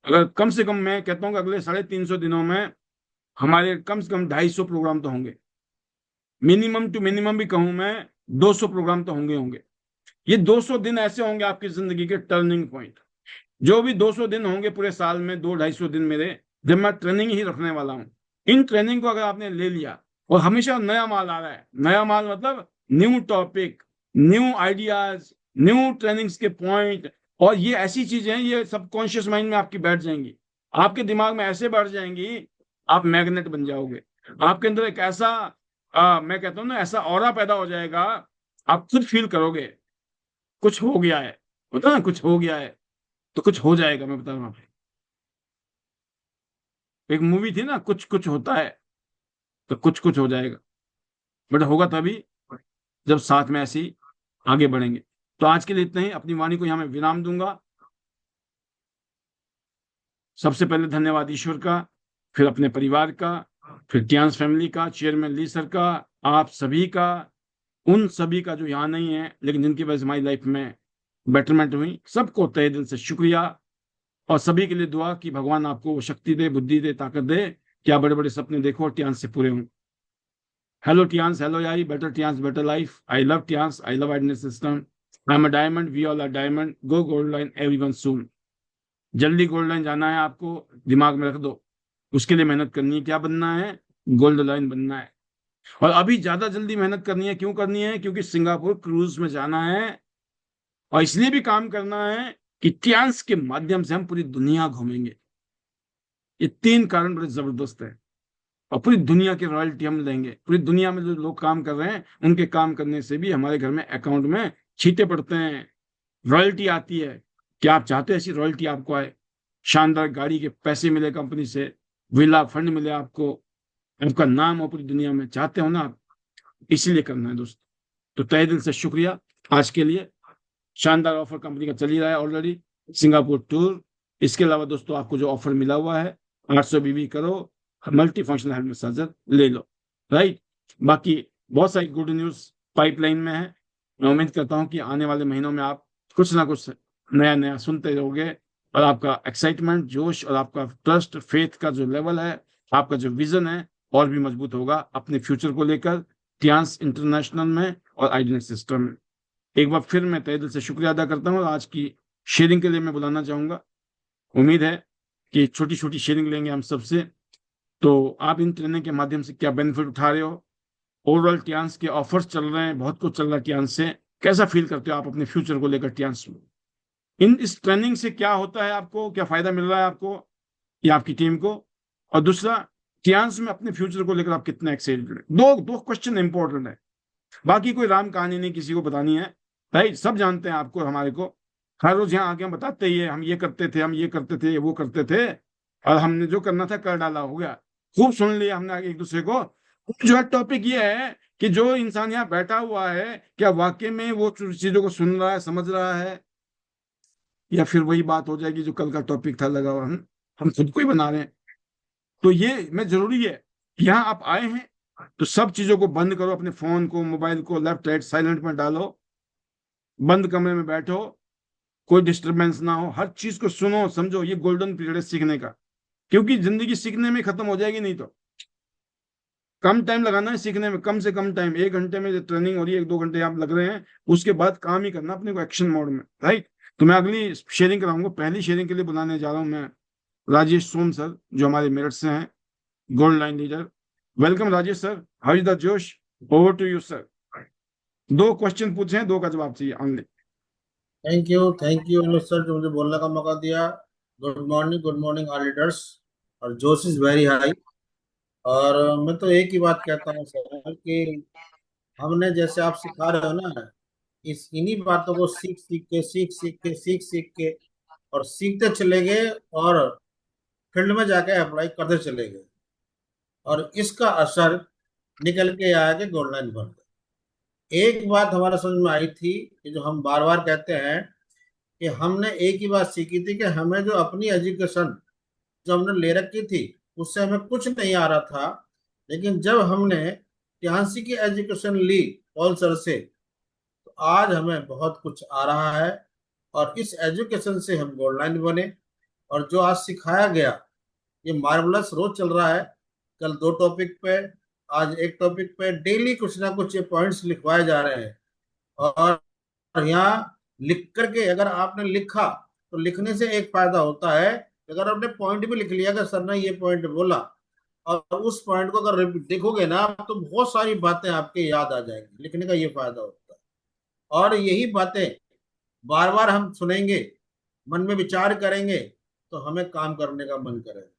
अगर कम से कम, मैं कहता हूँ कि अगले 350 दिनों में हमारे कम से कम 250 प्रोग्राम तो होंगे। मिनिमम टू मिनिमम भी कहूं मैं, 200 प्रोग्राम तो होंगे होंगे। ये 200 दिन ऐसे होंगे आपकी जिंदगी के टर्निंग पॉइंट। जो भी 200 दिन होंगे पूरे साल में, 200-250 दिन मेरे, जब मैं ट्रेनिंग ही रखने वाला हूँ। इन ट्रेनिंग को अगर आपने ले लिया, और हमेशा नया माल आ रहा है, नया माल मतलब new topic, new ideas, new trainings के पॉइंट, और ये ऐसी चीजें हैं, ये सबकॉन्शियस माइंड में आपकी बैठ जाएंगी, आपके दिमाग में ऐसे बैठ जाएंगी, आप मैग्नेट बन जाओगे। आपके अंदर एक ऐसा मैं कहता हूँ ना, ऐसा ऑरा पैदा हो जाएगा, आप खुद फील करोगे कुछ हो गया है। होता है ना, कुछ हो गया है, तो कुछ हो जाएगा। मैं बता रहा हूँ आपको, एक मूवी थी ना, कुछ कुछ होता है, तो कुछ कुछ हो जाएगा। बट होगा तभी जब साथ में ऐसे ही आगे बढ़ेंगे। तो आज के लिए इतना ही, अपनी वाणी को यहाँ मैं विराम दूंगा। सबसे पहले धन्यवाद ईश्वर का, फिर अपने परिवार का, फिर टियांस फैमिली का, चेयरमैन ली सर का, आप सभी का, उन सभी का जो यहाँ नहीं है लेकिन जिनकी वजह से हमारी लाइफ में बेटरमेंट हुई, सबको तहे दिल से शुक्रिया। और सभी के लिए दुआ कि भगवान आपको वो शक्ति दे, बुद्धि दे, ताकत दे, क्या बड़े बड़े सपने देखो और टियांस से पूरे हों। हेलो टियांस, हेलो यारी, better Tiens, better life. I love Tiens, I love IDNet system. I am a diamond, we all are diamond, go gold line everyone soon. जल्दी गोल्ड लाइन जाना है आपको, दिमाग में रख दो। उसके लिए मेहनत करनी है, क्या बनना है? गोल्ड लाइन बनना है। और अभी ज्यादा जल्दी मेहनत करनी है, क्यों करनी है? क्योंकि सिंगापुर क्रूज में जाना है, और इसलिए भी काम करना है कि टियांस के माध्यम से हम पूरी दुनिया घूमेंगे। ये 3 कारण बड़े जबरदस्त है। और पूरी दुनिया की रॉयल्टी हम लेंगे। पूरी दुनिया में जो लोग काम कर रहे हैं, उनके काम करने से भी हमारे घर में अकाउंट में छींटे पड़ते हैं, रॉयल्टी आती है। क्या आप चाहते हैं ऐसी रॉयल्टी आपको आए? शानदार गाड़ी के पैसे मिले कंपनी से, विला फंड मिले आपको, आपका नाम हो पूरी दुनिया में, चाहते हो ना आप? इसीलिए करना है दोस्तों। तो तहे दिल से शुक्रिया आज के लिए। शानदार ऑफर कंपनी का चल ही रहा है ऑलरेडी, सिंगापुर टूर। इसके अलावा दोस्तों, आपको जो ऑफर मिला हुआ है, 800 बीबी करो, मल्टी फंक्शनल हेड मसाजर ले लो, राइट? बाकी बहुत सारी गुड न्यूज पाइपलाइन में है। मैं उम्मीद करता हूं कि आने वाले महीनों में आप कुछ ना कुछ नया नया सुनते रहोगे, और आपका एक्साइटमेंट, जोश, और आपका ट्रस्ट, फेथ का जो लेवल है, आपका जो विजन है, और भी मजबूत होगा अपने फ्यूचर को लेकर, टियांस इंटरनेशनल में और आइडेंट सिस्टम में। एक बार फिर मैं तहे दिल से शुक्रिया अदा करता हूँ, और आज की शेयरिंग के लिए मैं बुलाना चाहूंगा। उम्मीद है कि छोटी छोटी शेयरिंग लेंगे हम सबसे। तो आप इन ट्रेनिंग के माध्यम से क्या बेनिफिट उठा रहे हो? ओवरऑल टियांस के ऑफर्स चल रहे हैं, बहुत कुछ चल रहा है टियांस से, कैसा फील करते हो आप अपने फ्यूचर को लेकर टियांस में? इस ट्रेनिंग से क्या होता है आपको, क्या फायदा मिल रहा है आपको या आपकी टीम को? और दूसरा, टियांश में अपने फ्यूचर को लेकर आप कितना एक्साइटेड हैं? दो दो क्वेश्चन इंपॉर्टेंट है, बाकी कोई राम कहानी नहीं किसी को बतानी है भाई, सब जानते हैं आपको हमारे को। हर रोज यहाँ आके हम बताते ही है, हम ये करते थे, हम ये करते थे, वो करते थे, और हमने जो करना था कर डाला, हो गया। खूब सुन लिया हमने एक दूसरे को। जो है टॉपिक ये है कि जो इंसान यहाँ बैठा हुआ है, क्या वाकई में वो चीजों को सुन रहा है, समझ रहा है, या फिर वही बात हो जाएगी जो कल का टॉपिक था लगा हुआ, हम खुद को ही बना रहे हैं। तो ये मैं जरूरी है, यहाँ आप आए हैं तो सब चीजों को बंद करो, अपने फोन को, मोबाइल को लेफ्ट राइट साइलेंट में डालो, बंद कमरे में बैठो, कोई डिस्टरबेंस ना हो, हर चीज को सुनो समझो। ये गोल्डन पीरियड है सीखने का, क्योंकि जिंदगी सीखने में खत्म हो जाएगी नहीं तो। कम टाइम लगाना है सीखने में, कम से कम टाइम, 1 घंटे में जो ट्रेनिंग हो रही है, 1-2 घंटे आप लग रहे हैं, उसके बाद काम ही करना अपने को एक्शन मोड में, राइट। तो मैं अगली शेयरिंग कराऊंगा, पहली शेयरिंग के लिए बुलाने जा रहा हूँ मैं राजेश सोम सर, जो हमारे मेरठ से हैं, gold line leader. Welcome Rajesh sir, how is the जोश, over to you sir. 2 question पूछे हैं, 2 का जवाब चाहिए only. Thank you Anuj sir, जो मुझे बोलने का मौका दिया। Good morning all leaders. और जोश इज वेरी हाई। और मैं तो एक ही बात कहता हूँ सर कि हमने जैसे आप सिखा रहे हो ना, इस इन्हीं बातों को सीख सीख के और सीखते चले गए और फील्ड में जाके अप्लाई करते चले गए, और इसका असर निकल के आया कि गोल्ड लाइन बन गए। एक बात हमारे समझ में आई थी कि जो हम बार बार कहते हैं कि हमने एक ही बात सीखी थी कि हमें जो अपनी एजुकेशन जो हमने ले रखी थी उससे हमें कुछ नहीं आ रहा था। लेकिन जब हमने टियांसी की एजुकेशन ली पॉल सर से, तो आज हमें बहुत कुछ आ रहा है, और इस एजुकेशन से हम गोल्ड लाइन बने। और जो आज सिखाया गया ये मार्वलस, रोज चल रहा है। कल 2 टॉपिक पे, आज एक टॉपिक पे, डेली कुछ ना कुछ ये पॉइंट्स लिखवाए जा रहे हैं। और यहाँ लिख करके अगर आपने लिखा तो लिखने से एक फायदा होता है, अगर आपने पॉइंट भी लिख लिया कि सर ने ये पॉइंट बोला, और उस पॉइंट को अगर देखोगे ना तो बहुत सारी बातें आपके याद आ जाएंगी। लिखने का ये फायदा होता है। और यही बातें बार बार हम सुनेंगे, मन में विचार करेंगे, तो हमें काम करने का मन करेगा।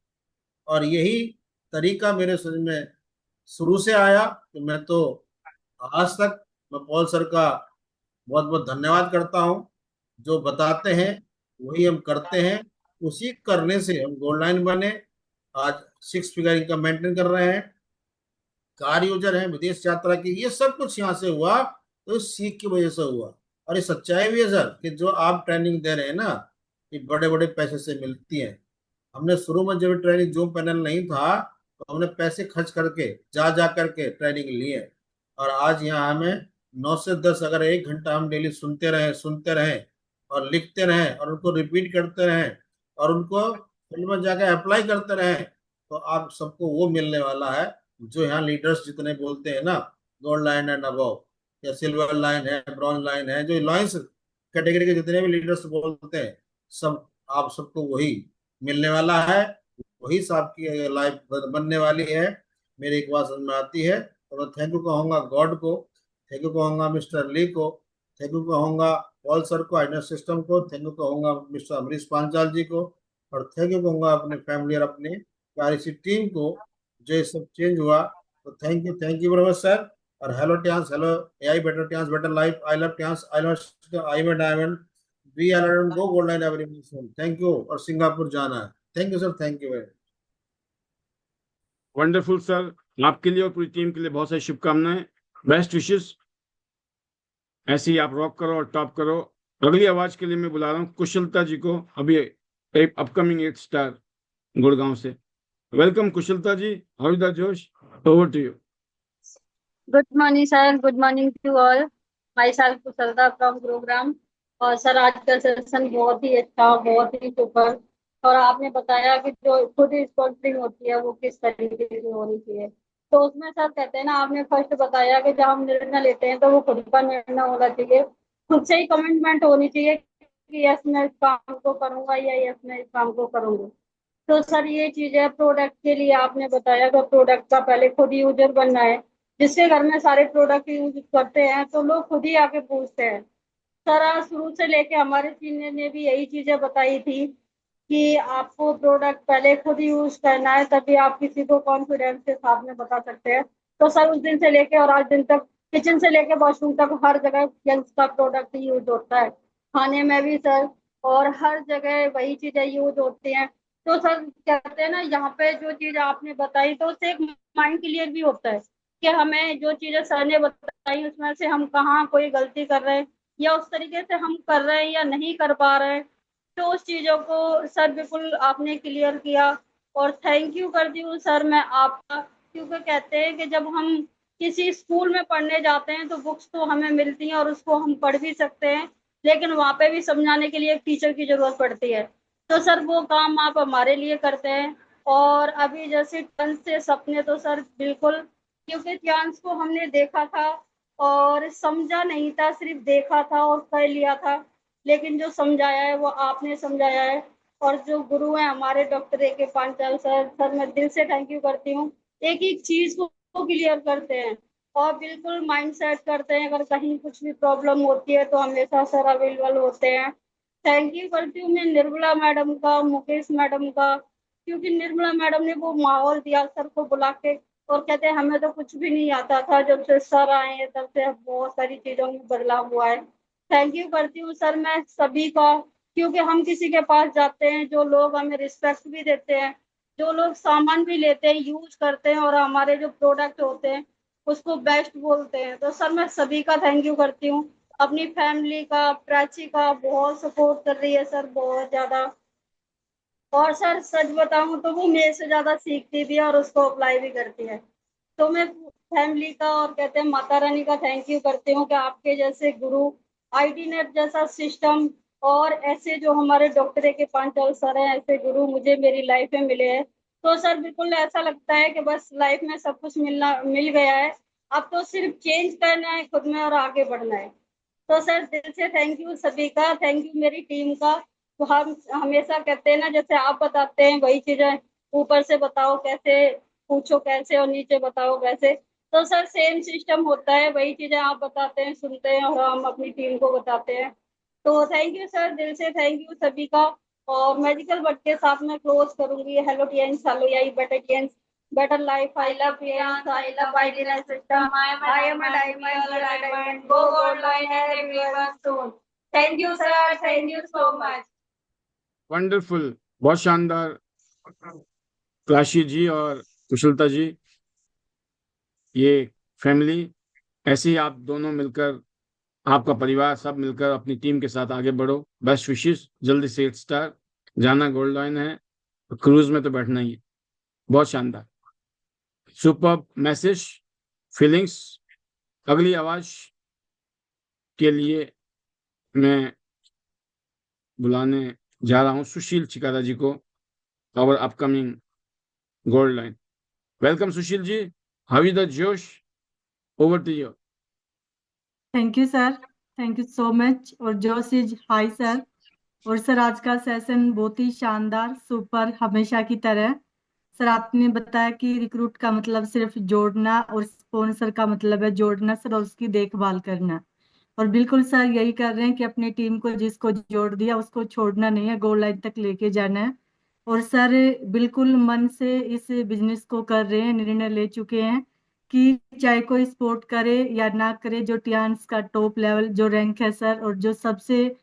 और यही तरीका मेरे समझ में शुरू से आया कि मैं तो आज तक मैं पॉल सर का बहुत बहुत धन्यवाद करता हूँ। जो बताते हैं वही हम करते हैं, उसी करने से हम गोल्ड लाइन बने। आज 6 फिगर इनकम मेंटेन कर रहे हैं, कार यूजर हैं, विदेश यात्रा की, ये सब कुछ यहाँ से हुआ तो इस सीख की वजह से हुआ। और ये सच्चाई भी है सर कि जो आप ट्रेनिंग दे रहे हैं ना, ये बड़े बड़े पैसे से मिलती है। हमने शुरू में जब ट्रेनिंग जूम पैनल नहीं था तो हमने पैसे खर्च करके जा जा करके ट्रेनिंग ली है। और आज यहाँ हमें 9 से 10, अगर 1 घंटा हम डेली सुनते रहें और लिखते रहें और उनको रिपीट करते रहें और उनको फील्ड में जाकर अप्लाई करते रहें, तो आप सबको वो मिलने वाला है जो यहाँ लीडर्स जितने बोलते हैं ना, गोल्ड लाइन एंड अबव, या सिल्वर लाइन है, ब्रॉन्ज लाइन है, जो लॉयंस कैटेगरी के जितने भी लीडर्स बोलते हैं, सब आप सबको वही मिलने वाला है। वही साहब की लाइफ बनने वाली है। मेरी एक बात समझ में आती है, तो मैं थैंक यू कहूँगा गॉड को, थैंक यू कहूँगा मिस्टर ली को, थैंक यू कहूँगा पॉल सर को, आइनर सिस्टम को, थैंक यू कहूँगा मिस्टर अमरीश पांचाल जी को, और थैंक यू कहूँगा अपने फैमिली और अपने प्यारी सी टीम को, जो ये सब चेंज हुआ। तो thank you very much sir. और hello Tiens, hello AI, better Tiens, better life, I love Tiens, I love I am diamond, we are go gold line every soon. Thank you. और Singapore जाना है। Thank you sir, thank you very. Wonderful sir, आपके लिए और पूरी team के लिए बहुत सारी शुभकामनाएं, बेस्ट विशेस। ऐसे ही आप रॉक करो और टॉप करो। अगली आवाज के लिए मैं बुला रहा हूँ कुशलता जी को, अभी एक अपकमिंग 8 स्टार गुड़गांव से। Welcome Kushalta ji, how is the जोश, over to you. Good morning sir, good morning to all. Myself Kushalta from Gurugram. और सर आज का सेशन बहुत ही अच्छा, बहुत ही सुपर। और आपने बताया कि जो खुद स्पॉन्सरिंग होती है वो किस तरीके से होनी चाहिए। तो उसमें सर कहते हैं ना, आपने फर्स्ट बताया कि जब हम निर्णय लेते हैं तो वो खुद का निर्णय होना चाहिए, खुद से ही कमिटमेंट होनी चाहिए कि यस मैं इस काम को करूंगा या यस मैं इस काम को करूंगी। तो सर ये चीज है, प्रोडक्ट के लिए आपने बताया कि प्रोडक्ट का पहले खुद यूजर बनना है। जिसके घर में सारे प्रोडक्ट यूज करते हैं तो लोग खुद ही आके पूछते हैं। सर आज शुरू से लेके हमारे सीनियर ने भी यही चीजें बताई थी कि आपको प्रोडक्ट पहले खुद यूज करना है, तभी आप किसी को कॉन्फिडेंस के साथ में बता सकते हैं। तो सर उस दिन से लेके और आज दिन तक किचन से लेके वॉशरूम तक हर जगह जेंट्स का प्रोडक्ट यूज होता है, खाने में भी सर, और हर जगह वही चीजें यूज होती हैं। तो सर कहते हैं ना, यहाँ पे जो चीज आपने बताई तो उससे एक माइंड क्लियर भी होता है कि हमें जो चीजें सर ने बताई उसमें से हम कहाँ कोई गलती कर रहे हैं या उस तरीके से हम कर रहे हैं या नहीं कर पा रहे हैं। तो उस चीजों को सर बिल्कुल आपने क्लियर किया, और थैंक यू करती हूँ सर मैं आपका। क्योंकि कहते हैं कि जब हम किसी स्कूल में पढ़ने जाते हैं तो बुक्स तो हमें मिलती हैं और उसको हम पढ़ भी सकते हैं, लेकिन वहां पे भी समझाने के लिए एक टीचर की जरूरत पड़ती है। तो सर वो काम आप हमारे लिए करते हैं। और अभी जैसे 10 से सपने, तो सर बिल्कुल, क्योंकि चांस को हमने देखा था और समझा नहीं था, सिर्फ देखा था और कर लिया था, लेकिन जो समझाया है वो आपने समझाया है। और जो गुरु हैं हमारे डॉक्टर ए के पांचाल सर, सर मैं दिल से थैंक यू करती हूँ। एक एक चीज को क्लियर करते हैं और बिल्कुल माइंड सेट करते हैं, अगर कहीं कुछ भी प्रॉब्लम होती है तो हमेशा सर अवेलेबल होते हैं। थैंक यू करती हूँ मैं निर्मला मैडम का, मुकेश मैडम का, क्योंकि निर्मला मैडम ने वो माहौल दिया सर को बुला के, और कहते हैं हमें तो कुछ भी नहीं आता था, जब से सर आए हैं तब से बहुत सारी चीजों में बदलाव हुआ है। थैंक यू करती हूँ सर मैं सभी का, क्योंकि हम किसी के पास जाते हैं जो लोग हमें रिस्पेक्ट भी देते हैं, जो लोग सामान भी लेते हैं, यूज करते हैं और हमारे जो प्रोडक्ट होते हैं उसको बेस्ट बोलते हैं। तो सर मैं सभी का थैंक यू करती हूँ। अपनी फैमिली का, प्राची का बहुत सपोर्ट कर रही है सर, बहुत ज्यादा। और सर सच बताऊं तो वो मेरे से ज्यादा सीखती भी है और उसको अप्लाई भी करती है। तो मैं फैमिली का और कहते हैं माता रानी का थैंक यू करती हूँ कि आपके जैसे गुरु, आईटी नेट जैसा सिस्टम, और ऐसे जो हमारे डॉक्टर के पांचाल सर हैं, ऐसे गुरु मुझे मेरी लाइफ में मिले हैं। तो सर बिल्कुल ऐसा लगता है कि बस लाइफ में सब कुछ मिल गया है, अब तो सिर्फ चेंज करना है खुद में और आगे बढ़ना है। तो सर दिल से थैंक यू सभी का, थैंक यू मेरी टीम का। तो हम हमेशा कहते हैं ना, जैसे आप बताते हैं वही चीजें ऊपर से बताओ कैसे, पूछो कैसे और नीचे बताओ कैसे। तो सर सेम सिस्टम होता है, वही चीजें आप बताते हैं, सुनते हैं और हम अपनी टीम को बताते हैं। तो थैंक यू सर, दिल से थैंक यू सभी का। और मैजिकल वर्ड के साथ मैं क्लोज करूंगी, हेलो टियंस, हेलो याई better Tiens, better life. I love Priyanka. I love ideal system. I am a diamond. You are a diamond. Go gold line and everyone soon. Thank you, sir. Thank you so much. Wonderful, बहुत शानदार काशी जी और कुशलता जी। ये family ऐसे ही आप दोनों मिलकर, आपका परिवार सब मिलकर अपनी टीम के साथ आगे बढ़ो। बेस्ट विशेष, जल्दी से 8 स्टार जाना, गोल्ड लाइन है, क्रूज में तो बैठना ही है। बहुत शानदार, सुपर मैसेज, फीलिंग्स। अगली आवाज के लिए मैं बुलाने जा रहा हूं सुशील चिकारा जी को, our upcoming gold line. Welcome Sushil ji. How is the Josh? Over to you. Thank you sir, thank you so much. और जोश इज हाई सर। और सर आज का सेशन बहुत ही शानदार, सुपर, हमेशा की तरह। सर आपने बताया कि रिक्रूट का मतलब सिर्फ जोड़ना और स्पॉन्सर का मतलब है जोड़ना सर, और उसकी देखभाल करना। और बिल्कुल सर यही कर रहे हैं कि अपनी टीम को जिसको जोड़ दिया उसको छोड़ना नहीं है, गोल लाइन तक लेके जाना है। और सर बिल्कुल मन से इस बिजनेस को कर रहे हैं, निर्णय ले चुके हैं कि चाहे कोई स्पोर्ट करे या ना करे, जो टियान्स का टॉप लेवल जो रैंक है सर, और जो सबसे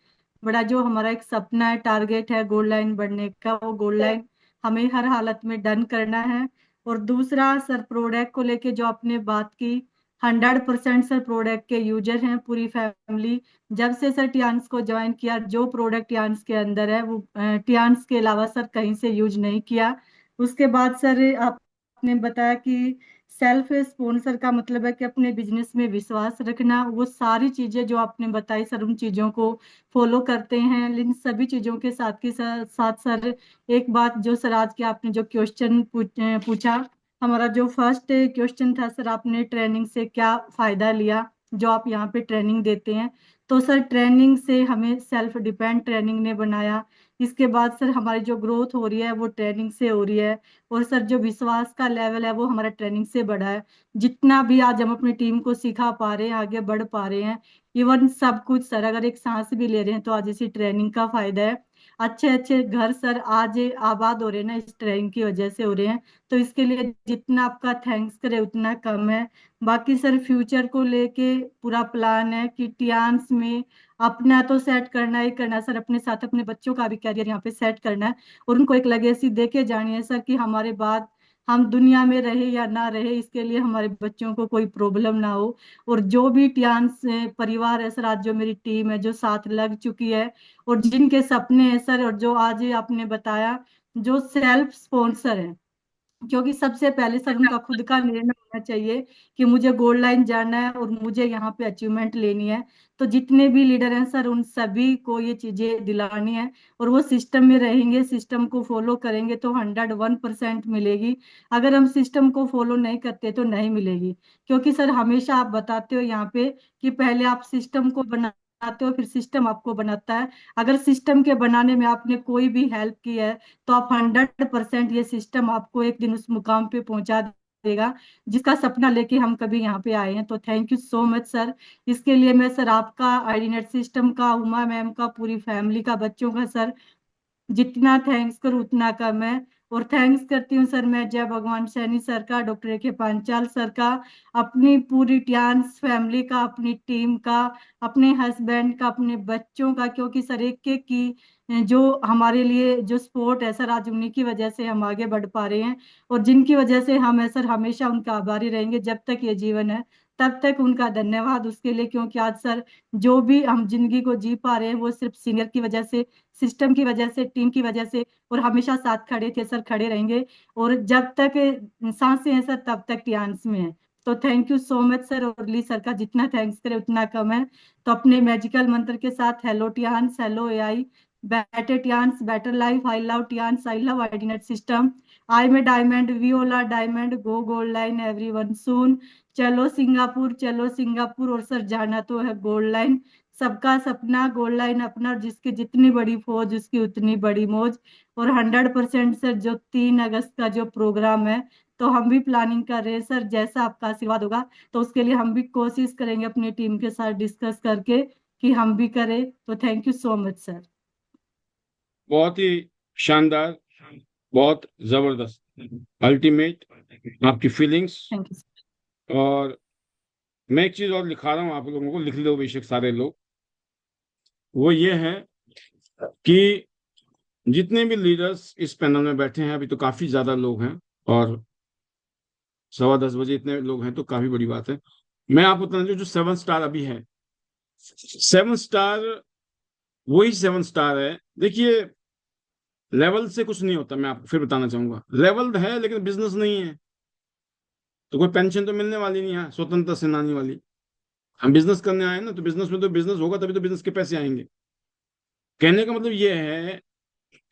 बड़ा जो हमारा एक सपना है, टारगेट है गोल्ड लाइन बढ़ने का, वो गोल्ड लाइन हमें हर हालत में डन करना है। और दूसरा सर, प्रोडक्ट को लेके जो आपने बात की, 100% सर प्रोडक्ट के यूजर हैं पूरी फैमिली। जब से सर टियान्स को ज्वाइन किया, जो प्रोडक्ट टियान्स के अंदर है वो टियान्स के अलावा सर कहीं से यूज नहीं किया। उसके बाद सर आपने बताया कि सेल्फ स्पॉन्सर का मतलब है कि अपने बिजनेस में विश्वास रखना। वो सारी चीजें जो आपने बताई सर, उन चीजों को फॉलो करते हैं। लेकिन सभी चीजों के साथ के साथ सर, एक बात जो सर आज के आपने जो क्वेश्चन पूछा, हमारा जो फर्स्ट क्वेश्चन था सर, आपने ट्रेनिंग से क्या फायदा लिया जो आप यहाँ पे ट्रेनिंग देते हैं। तो सर ट्रेनिंग से हमें सेल्फ डिपेंड ट्रेनिंग ने बनाया, इसके बाद सर हमारी जो ग्रोथ हो रही है वो ट्रेनिंग से हो रही है। और सर जो विश्वास का लेवल है वो हमारा ट्रेनिंग से बढ़ा है। जितना भी आज हम अपनी टीम को सिखा पा रहे हैं, आगे बढ़ पा रहे हैं, इवन सब कुछ सर, अगर एक सांस भी ले रहे हैं तो आज इसी ट्रेनिंग का फायदा है। अच्छे अच्छे घर सर आज आबाद हो रहे हैं ना, इस ट्रेनिंग की वजह से हो रहे हैं। तो इसके लिए जितना आपका थैंक्स करे उतना कम है। बाकी सर फ्यूचर को लेके पूरा प्लान है कि टियान्स में अपना तो सेट करना ही करना है सर, अपने साथ अपने बच्चों का भी कैरियर यहाँ पे सेट करना है। और उनको एक लेगेसी देके जानी है सर, कि हमारे बाद हम दुनिया में रहे या ना रहे, इसके लिए हमारे बच्चों को कोई प्रॉब्लम ना हो। और जो भी टियान्स परिवार है सर, आज जो मेरी टीम है जो साथ लग चुकी है, और जिनके सपने हैं सर, और जो आज आपने बताया जो सेल्फ स्पॉन्सर है, क्योंकि सबसे पहले सर उनका खुद का निर्णय होना चाहिए कि मुझे गोल्ड लाइन जाना है और मुझे यहाँ पे अचीवमेंट लेनी है। तो जितने भी लीडर हैं सर, उन सभी को ये चीजें दिलानी है। और वो सिस्टम में रहेंगे, सिस्टम को फॉलो करेंगे तो 101% मिलेगी। अगर हम सिस्टम को फॉलो नहीं करते तो नहीं मिलेगी। क्योंकि सर हमेशा आप बताते हो यहाँ पे कि पहले आप सिस्टम को बनाते हो, फिर सिस्टम आपको बनाता है। अगर सिस्टम के बनाने में आपने कोई भी हेल्प की है तो आप 100% ये सिस्टम आपको एक दिन उस मुकाम पे पहुंचा देगा जिसका सपना लेके हम कभी यहाँ पे आए हैं। तो thank you so much sir. इसके लिए मैं सर आपका, आईडीनेट सिस्टम का, उमा मैम का, पूरी फैमिली का, बच्चों का सर, जितना थैंक्स करूँ उतना कम है। और थैंक्स करती हूँ सर मैं जय भगवान सैनी सर का, डॉक्टर ए के पांचाल सर का, अपनी पूरी टियान्स फैमिली का, अपनी टीम का, अपने हस्बैंड का, अपने बच्चों का। क्योंकि सर एक एक की जो हमारे लिए जो सपोर्ट है सर, आज उन्हीं की वजह से हम आगे बढ़ पा रहे हैं। और जिनकी वजह से हम है सर, हमेशा उनका आभारी रहेंगे जब तक ये जीवन है, तब तक उनका धन्यवाद उसके लिए। क्योंकि आज सर जो भी हम जिंदगी को जी पा रहे हैं वो सिर्फ सीनियर की वजह से, सिस्टम की वजह से, टीम की वजह से। और हमेशा साथ खड़े थे सर, खड़े रहेंगे। और जब तक सांसें हैं सर तब तक टियान्स में है। तो thank you so much sir. और ली सर का जितना थैंक्स करे उतना कम है। तो अपने मैजिकल मंत्र के साथ, hello Tiens, hello AI, better Tiens, better life, I love Tiens, I love IDNet system, I am diamond, we all are diamond, go gold line everyone soon, चलो सिंगापुर, चलो सिंगापुर। और सर जाना तो है gold line, सबका सपना gold line अपना, और जिसकी जितनी बड़ी फौज उसकी उतनी बड़ी मौज। और 100% सर जो 3 अगस्त का जो प्रोग्राम है, तो हम भी प्लानिंग कर रहे हैं सर, जैसा आपका आशीर्वाद होगा तो उसके लिए हम भी कोशिश करेंगे अपनी टीम के साथ डिस्कस करके कि हम भी करें। तो thank you so much sir. बहुत ही शानदार, बहुत जबरदस्त, अल्टीमेट आपकी फीलिंग्स। Thank you. और मैं एक चीज और लिखा रहा हूँ, आप लोगों को लिख लो बेशक सारे लोग। वो ये है कि जितने भी लीडर्स इस पैनल में बैठे हैं, अभी तो काफी ज्यादा लोग हैं, और 10:15 बजे इतने लोग हैं तो काफी बड़ी बात है। मैं आपको बताना जो 7 स्टार अभी है, 7 स्टार वही 7 स्टार है। देखिए, लेवल से कुछ नहीं होता, मैं आपको फिर बताना चाहूंगा। लेवल है लेकिन बिजनेस नहीं है, तो कोई पेंशन तो मिलने वाली नहीं है स्वतंत्रता सेनानी वाली। हम बिजनेस करने आए ना, तो बिजनेस में तो बिजनेस होगा तभी तो बिजनेस के पैसे आएंगे। कहने का मतलब ये है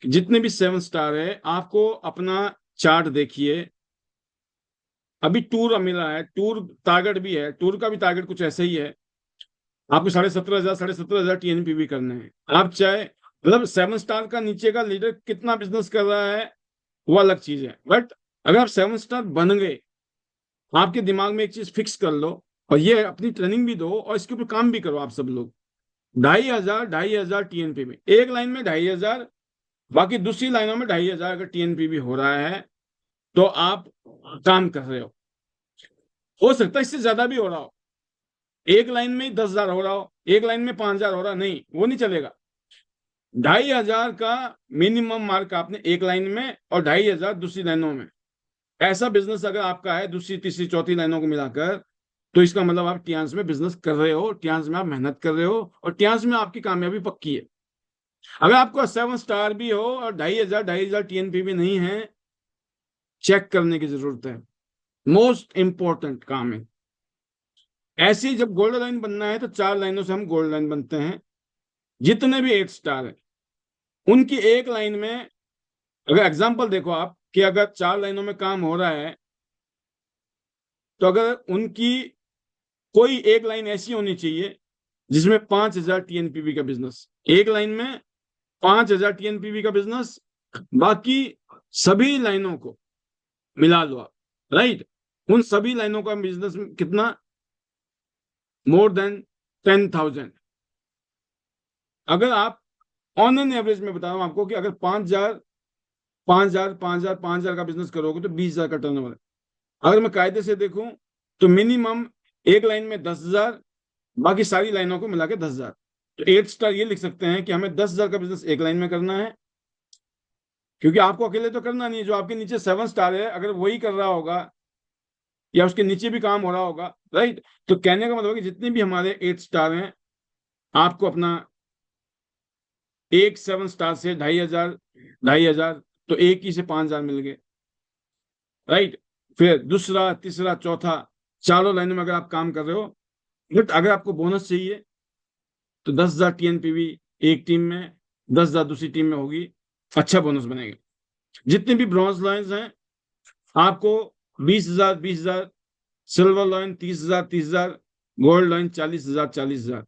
कि जितने भी 7 स्टार है, आपको अपना चार्ट देखिए। अभी टूर मिला है, टूर टारगेट भी है, टूर का भी टारगेट कुछ ऐसे ही है। आपको 17,500 टीएनपीवी करने हैं। आप चाहे मतलब 7 स्टार का नीचे का लीडर कितना बिजनेस कर रहा है वो अलग चीज है, बट अगर आप 7 स्टार बन गए, आपके दिमाग में एक चीज फिक्स कर लो, और ये अपनी ट्रेनिंग भी दो और इसके ऊपर काम भी करो आप सब लोग। 2,500 टीएनपी में, एक लाइन में 2,500, बाकी दूसरी लाइनों में 2,500 अगर टीएनपीवी हो रहा है तो आप काम कर रहे हो सकता है इससे ज्यादा भी हो रहा हो, एक लाइन में 10,000 हो रहा हो, एक लाइन में 5,000 हो रहा, नहीं वो नहीं चलेगा। 2,500 का मिनिमम मार्क आपने एक लाइन में और 2,500 दूसरी लाइनों में। ऐसा बिजनेस अगर आपका है दूसरी तीसरी चौथी लाइनों को मिलाकर, तो इसका मतलब आप टियान्स में बिजनेस कर रहे हो, टियान्स में आप मेहनत कर रहे हो, और टियान्स में आपकी कामयाबी पक्की है। अगर आपको 7 स्टार भी हो और 2,500 टीएनपी भी नहीं है, चेक करने की जरूरत है। मोस्ट इंपॉर्टेंट काम है। ऐसे ही जब गोल्ड लाइन बनना है तो 4 लाइनों से हम गोल्ड लाइन बनते हैं। जितने भी 8 स्टार है उनकी एक लाइन में, अगर एग्जाम्पल देखो आप कि अगर 4 लाइनों में काम हो रहा है, तो अगर उनकी कोई एक लाइन ऐसी होनी चाहिए जिसमें 5,000 टीएनपीवी का बिजनेस, एक लाइन में 5,000 TNPV का बिजनेस, बाकी सभी लाइनों को मिला लो आप, राइट। उन सभी लाइनों का बिजनेस कितना, मोर देन 10,000। अगर आप ऑन एन एवरेज में बता रहा हूं आपको कि अगर 5,000 5,000 5,000 5,000 का बिजनेस करोगे तो 20,000 का टर्नओवर है। अगर मैं कायदे से देखूं तो मिनिमम एक लाइन में 10,000, बाकी सारी लाइनों को मिला के 10,000। तो 8 स्टार ये लिख सकते हैं कि हमें 10,000 का बिजनेस एक लाइन में करना है, क्योंकि आपको अकेले तो करना नहीं है। जो आपके नीचे 7 स्टार है, अगर वही कर रहा होगा या उसके नीचे भी काम हो रहा होगा, राइट। तो कहने का मतलब है कि जितने भी हमारे 8 स्टार हैं, आपको अपना एक 7 स्टार से 2,500 2,500, तो एक ही से 5,000 मिल गए, राइट। फिर दूसरा, तीसरा, चौथा, चारों लाइनों में अगर आप काम कर रहे हो, बट अगर आपको बोनस चाहिए तो 10,000 TNPV एक टीम में, 10,000 दूसरी टीम में होगी, अच्छा बोनस बनेगा। जितने भी ब्रॉन्ज लाइन्स हैं आपको 20,000 20,000, सिल्वर लाइन 30,000 30,000, गोल्ड लाइन 40,000 40,000।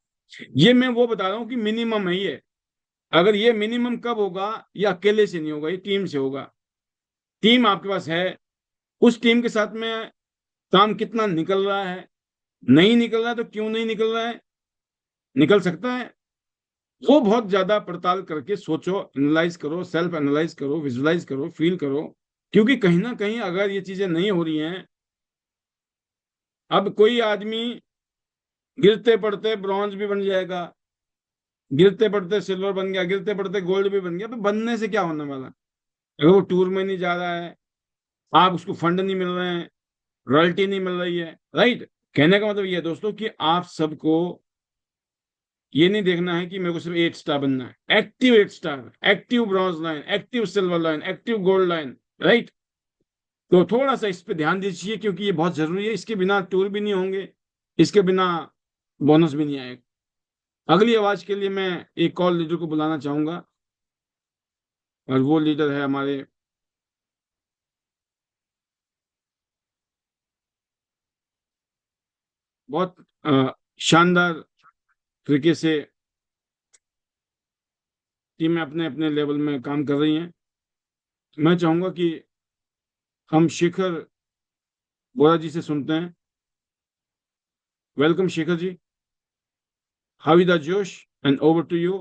ये मैं वो बता रहा हूँ कि मिनिमम है ये। अगर ये मिनिमम कब होगा, ये अकेले से नहीं होगा, ये टीम से होगा। टीम आपके पास है, उस टीम के साथ में काम कितना निकल रहा है, नहीं निकल रहा है तो क्यों नहीं निकल रहा है, निकल सकता है, वो बहुत ज्यादा पड़ताल करके सोचो, एनालाइज करो, सेल्फ एनालाइज करो, विजुलाइज करो, फील करो। क्योंकि कहीं ना कहीं अगर ये चीजें नहीं हो रही हैं, अब कोई आदमी गिरते पड़ते ब्रॉन्ज भी बन जाएगा, गिरते पड़ते सिल्वर बन गया, गिरते पड़ते गोल्ड भी बन गया, तो बनने से क्या होने वाला। अगर वो टूर में नहीं जा रहा है, आप उसको फंड नहीं मिल रहे हैं, रॉयल्टी नहीं मिल रही है, राइट। कहने का मतलब ये है दोस्तों कि आप सबको ये नहीं देखना है कि मेरे को सिर्फ 8 स्टार बनना है। Active 8 star, active bronze line, active silver line, active gold line, right. तो थोड़ा सा इस पे ध्यान दीजिए, क्योंकि ये बहुत जरूरी है। इसके बिना टूर भी नहीं होंगे, इसके बिना बोनस भी नहीं आएगा। अगली आवाज के लिए मैं एक कॉल लीडर को बुलाना चाहूंगा, और वो लीडर है हमारे बहुत शानदार तरीके से टीमें अपने अपने लेवल में काम कर रही हैं। मैं चाहूंगा कि हम शेखर बोरा जी से सुनते हैं। Welcome Shekhar ji, how is the जोश, and over to you.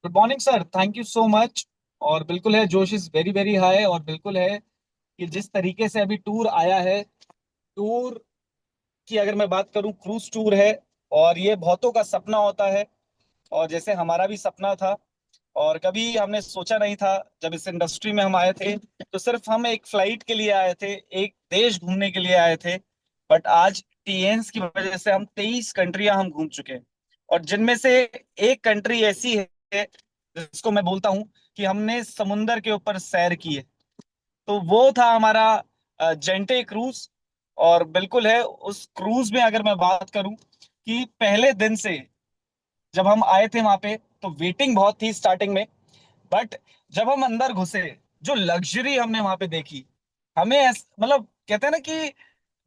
Good morning sir, thank you so much. और बिल्कुल है, जोश इज वेरी वेरी हाई। और बिल्कुल है कि जिस तरीके से अभी टूर आया है, टूर की अगर मैं बात करूं, क्रूज टूर है। और ये बहुतों का सपना होता है, और जैसे हमारा भी सपना था। और कभी हमने सोचा नहीं था, जब इस इंडस्ट्री में हम आए थे तो सिर्फ हम एक फ्लाइट के लिए आए थे, एक देश घूमने के लिए आए थे। बट आज टीएन्स की वजह से हम 23 कंट्रियां हम घूम चुके हैं। और जिनमें से एक कंट्री ऐसी है जिसको मैं बोलता हूं कि हमने समुंदर के ऊपर सैर की है। तो वो था हमारा जेंटे क्रूज। और बिल्कुल है, उस क्रूज में अगर मैं बात करूं कि पहले दिन से जब हम आए थे वहां पे, तो वेटिंग बहुत थी स्टार्टिंग में। बट जब हम अंदर घुसे, जो लग्जरी हमने वहां पे देखी, हमें मतलब कहते हैं ना कि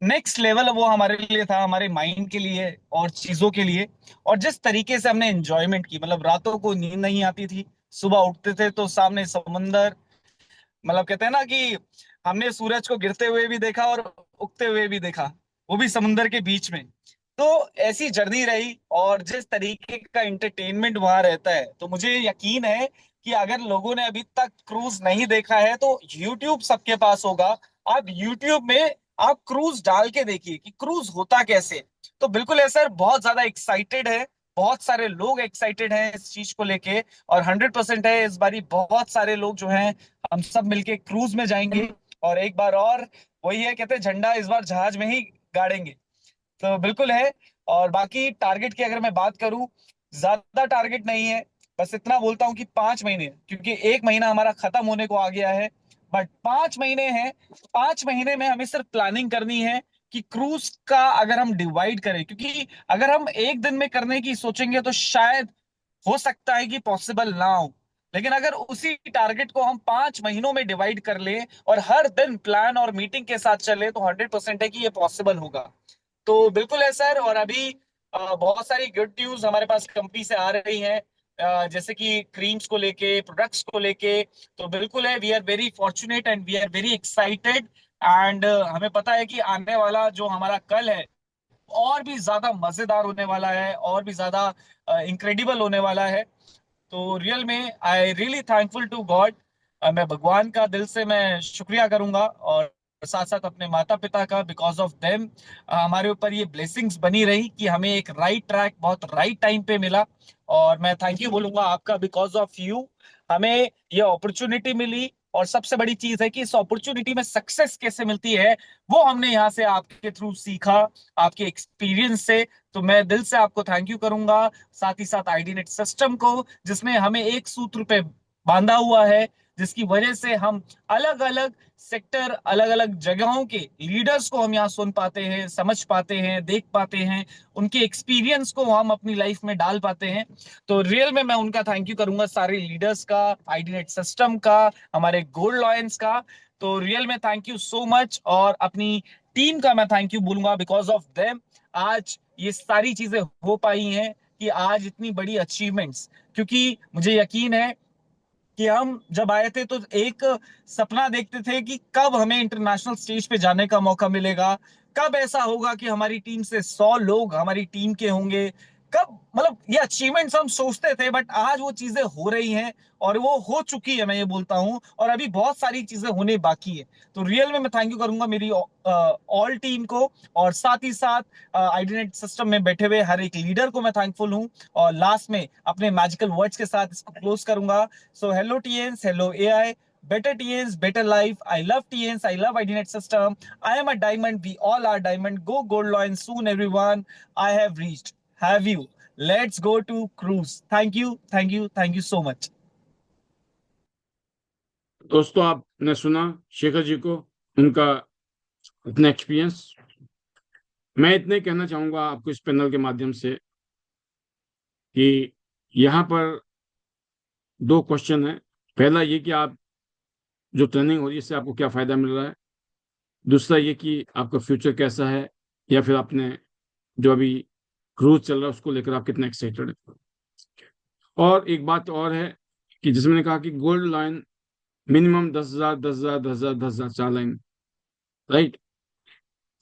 नेक्स्ट लेवल वो हमारे लिए था, हमारे माइंड के लिए और चीजों के लिए। और जिस तरीके से हमने एंजॉयमेंट की, मतलब रातों को नींद नहीं आती थी, सुबह उठते थे तो सामने समुंदर, मतलब कहते हैं ना कि हमने सूरज को गिरते हुए भी देखा और उगते हुए भी देखा, वो भी समुंदर के बीच में। तो ऐसी जर्नी रही, और जिस तरीके का एंटरटेनमेंट वहां रहता है, तो मुझे यकीन है कि अगर लोगों ने अभी तक क्रूज नहीं देखा है तो यूट्यूब सबके पास होगा। आप यूट्यूब में आप क्रूज डाल के देखिए कि क्रूज होता कैसे। तो बिल्कुल है सर, बहुत ज्यादा एक्साइटेड है, बहुत सारे लोग एक्साइटेड हैं इस चीज को लेके। और 100% है, इस बारी बहुत सारे लोग जो हैं, हम सब मिलके क्रूज में जाएंगे। और एक बार और वही है, कहते हैं झंडा इस बार जहाज में ही गाड़ेंगे। तो बिल्कुल है। और बाकी टारगेट की अगर मैं बात करूं, ज्यादा टारगेट नहीं है। बस इतना बोलता हूं कि 5 महीने, क्योंकि एक महीना हमारा खत्म होने को आ गया है, बट 5 महीने हैं। 5 महीने में हमें सिर्फ प्लानिंग करनी है कि क्रूज का अगर हम डिवाइड करें, क्योंकि अगर हम एक दिन में करने की सोचेंगे तो शायद हो सकता है कि पॉसिबल ना हो। लेकिन अगर उसी टारगेट को हम 5 महीनों में डिवाइड कर ले और हर दिन प्लान और मीटिंग के साथ चले, तो 100% है कि ये पॉसिबल होगा। तो बिल्कुल है सर। और अभी बहुत सारी गुड न्यूज हमारे पास कंपनी से आ रही हैं, जैसे कि क्रीम्स को लेके, प्रोडक्ट्स को लेके। तो बिल्कुल है, we are very fortunate and we are very excited. And हमें पता है कि आने वाला जो हमारा कल है और भी ज्यादा मजेदार होने वाला है, और भी ज्यादा इनक्रेडिबल होने वाला है। तो रियल में I really thankful to God. मैं भगवान का दिल से मैं शुक्रिया करूंगा, और साथ साथ अपने माता पिता का, बिकॉज ऑफ देम हमारे ऊपर ये ब्लेसिंग्स बनी रही कि हमें एक राइट ट्रैक बहुत राइट टाइम पे मिला। और मैं थैंक यू बोलूंगा आपका, बिकॉज ऑफ यू हमें ये अपॉर्चुनिटी मिली। और सबसे बड़ी चीज है कि इस अपॉर्चुनिटी में सक्सेस कैसे मिलती है, वो हमने यहाँ से आपके थ्रू सीखा, आपके एक्सपीरियंस से। तो मैं दिल से आपको थैंक यू करूंगा, साथ ही साथ आईडीनेट सिस्टम को, जिसने हमें एक सूत्र पे बांधा हुआ है, जिसकी वजह से हम अलग अलग सेक्टर, अलग अलग जगहों के लीडर्स को हम यहाँ सुन पाते हैं, समझ पाते हैं, देख पाते हैं, उनके एक्सपीरियंस को हम अपनी लाइफ में डाल पाते हैं। तो रियल में मैं उनका थैंक यू करूंगा, सारे लीडर्स का, आईडीनेट सिस्टम का, हमारे गोल्ड लॉयंस का। तो रियल में थैंक यू सो मच। और अपनी टीम का मैं थैंक यू बोलूंगा, बिकॉज ऑफ देम आज ये सारी चीजें हो पाई हैं, कि आज इतनी बड़ी अचीवमेंट्स। क्योंकि मुझे यकीन है कि हम जब आए थे तो एक सपना देखते थे कि कब हमें इंटरनेशनल स्टेज पे जाने का मौका मिलेगा, कब ऐसा होगा कि हमारी टीम से 100 लोग हमारी टीम के होंगे, कब, मतलब ये अचीवमेंट्स हम सोचते थे, बट आज वो चीजें हो रही हैं, और वो हो चुकी है, मैं ये बोलता हूं, और अभी बहुत सारी चीजें होने बाकी है। तो रियल में मैं थैंक यू करूंगा मेरी ऑल टीम को, और साथ ही साथ आईडीनेट सिस्टम में बैठे हुए हर एक लीडर को मैं थैंकफुल हूं। और लास्ट में अपने मैजिकल वर्ड्स के साथ इसको क्लोज करूंगा। So hello TNs, hello AI, better TNs, better life. I love TNs, I love IDNet system. I am a diamond, we all are diamond. Go gold line soon everyone. I have reached. Have you? Let's go to cruise. Thank you, thank you, thank you so much. दोस्तों, आपने सुना शेखर जी को, उनका अपना experience. मैं इतने कहना चाहूंगा आपको इस पैनल के माध्यम से कि यहाँ पर दो क्वेश्चन है। पहला ये कि आप जो ट्रेनिंग हो रही है इससे आपको क्या फायदा मिल रहा है। दूसरा ये कि आपका फ्यूचर कैसा है, या फिर आपने जो अभी क्रूज चल रहा है उसको लेकर आप कितना एक्साइटेड है। और एक बात और है कि जिसमें मैंने कहा कि gold line minimum 10,000 10,000 10,000 10,000 4 line, right.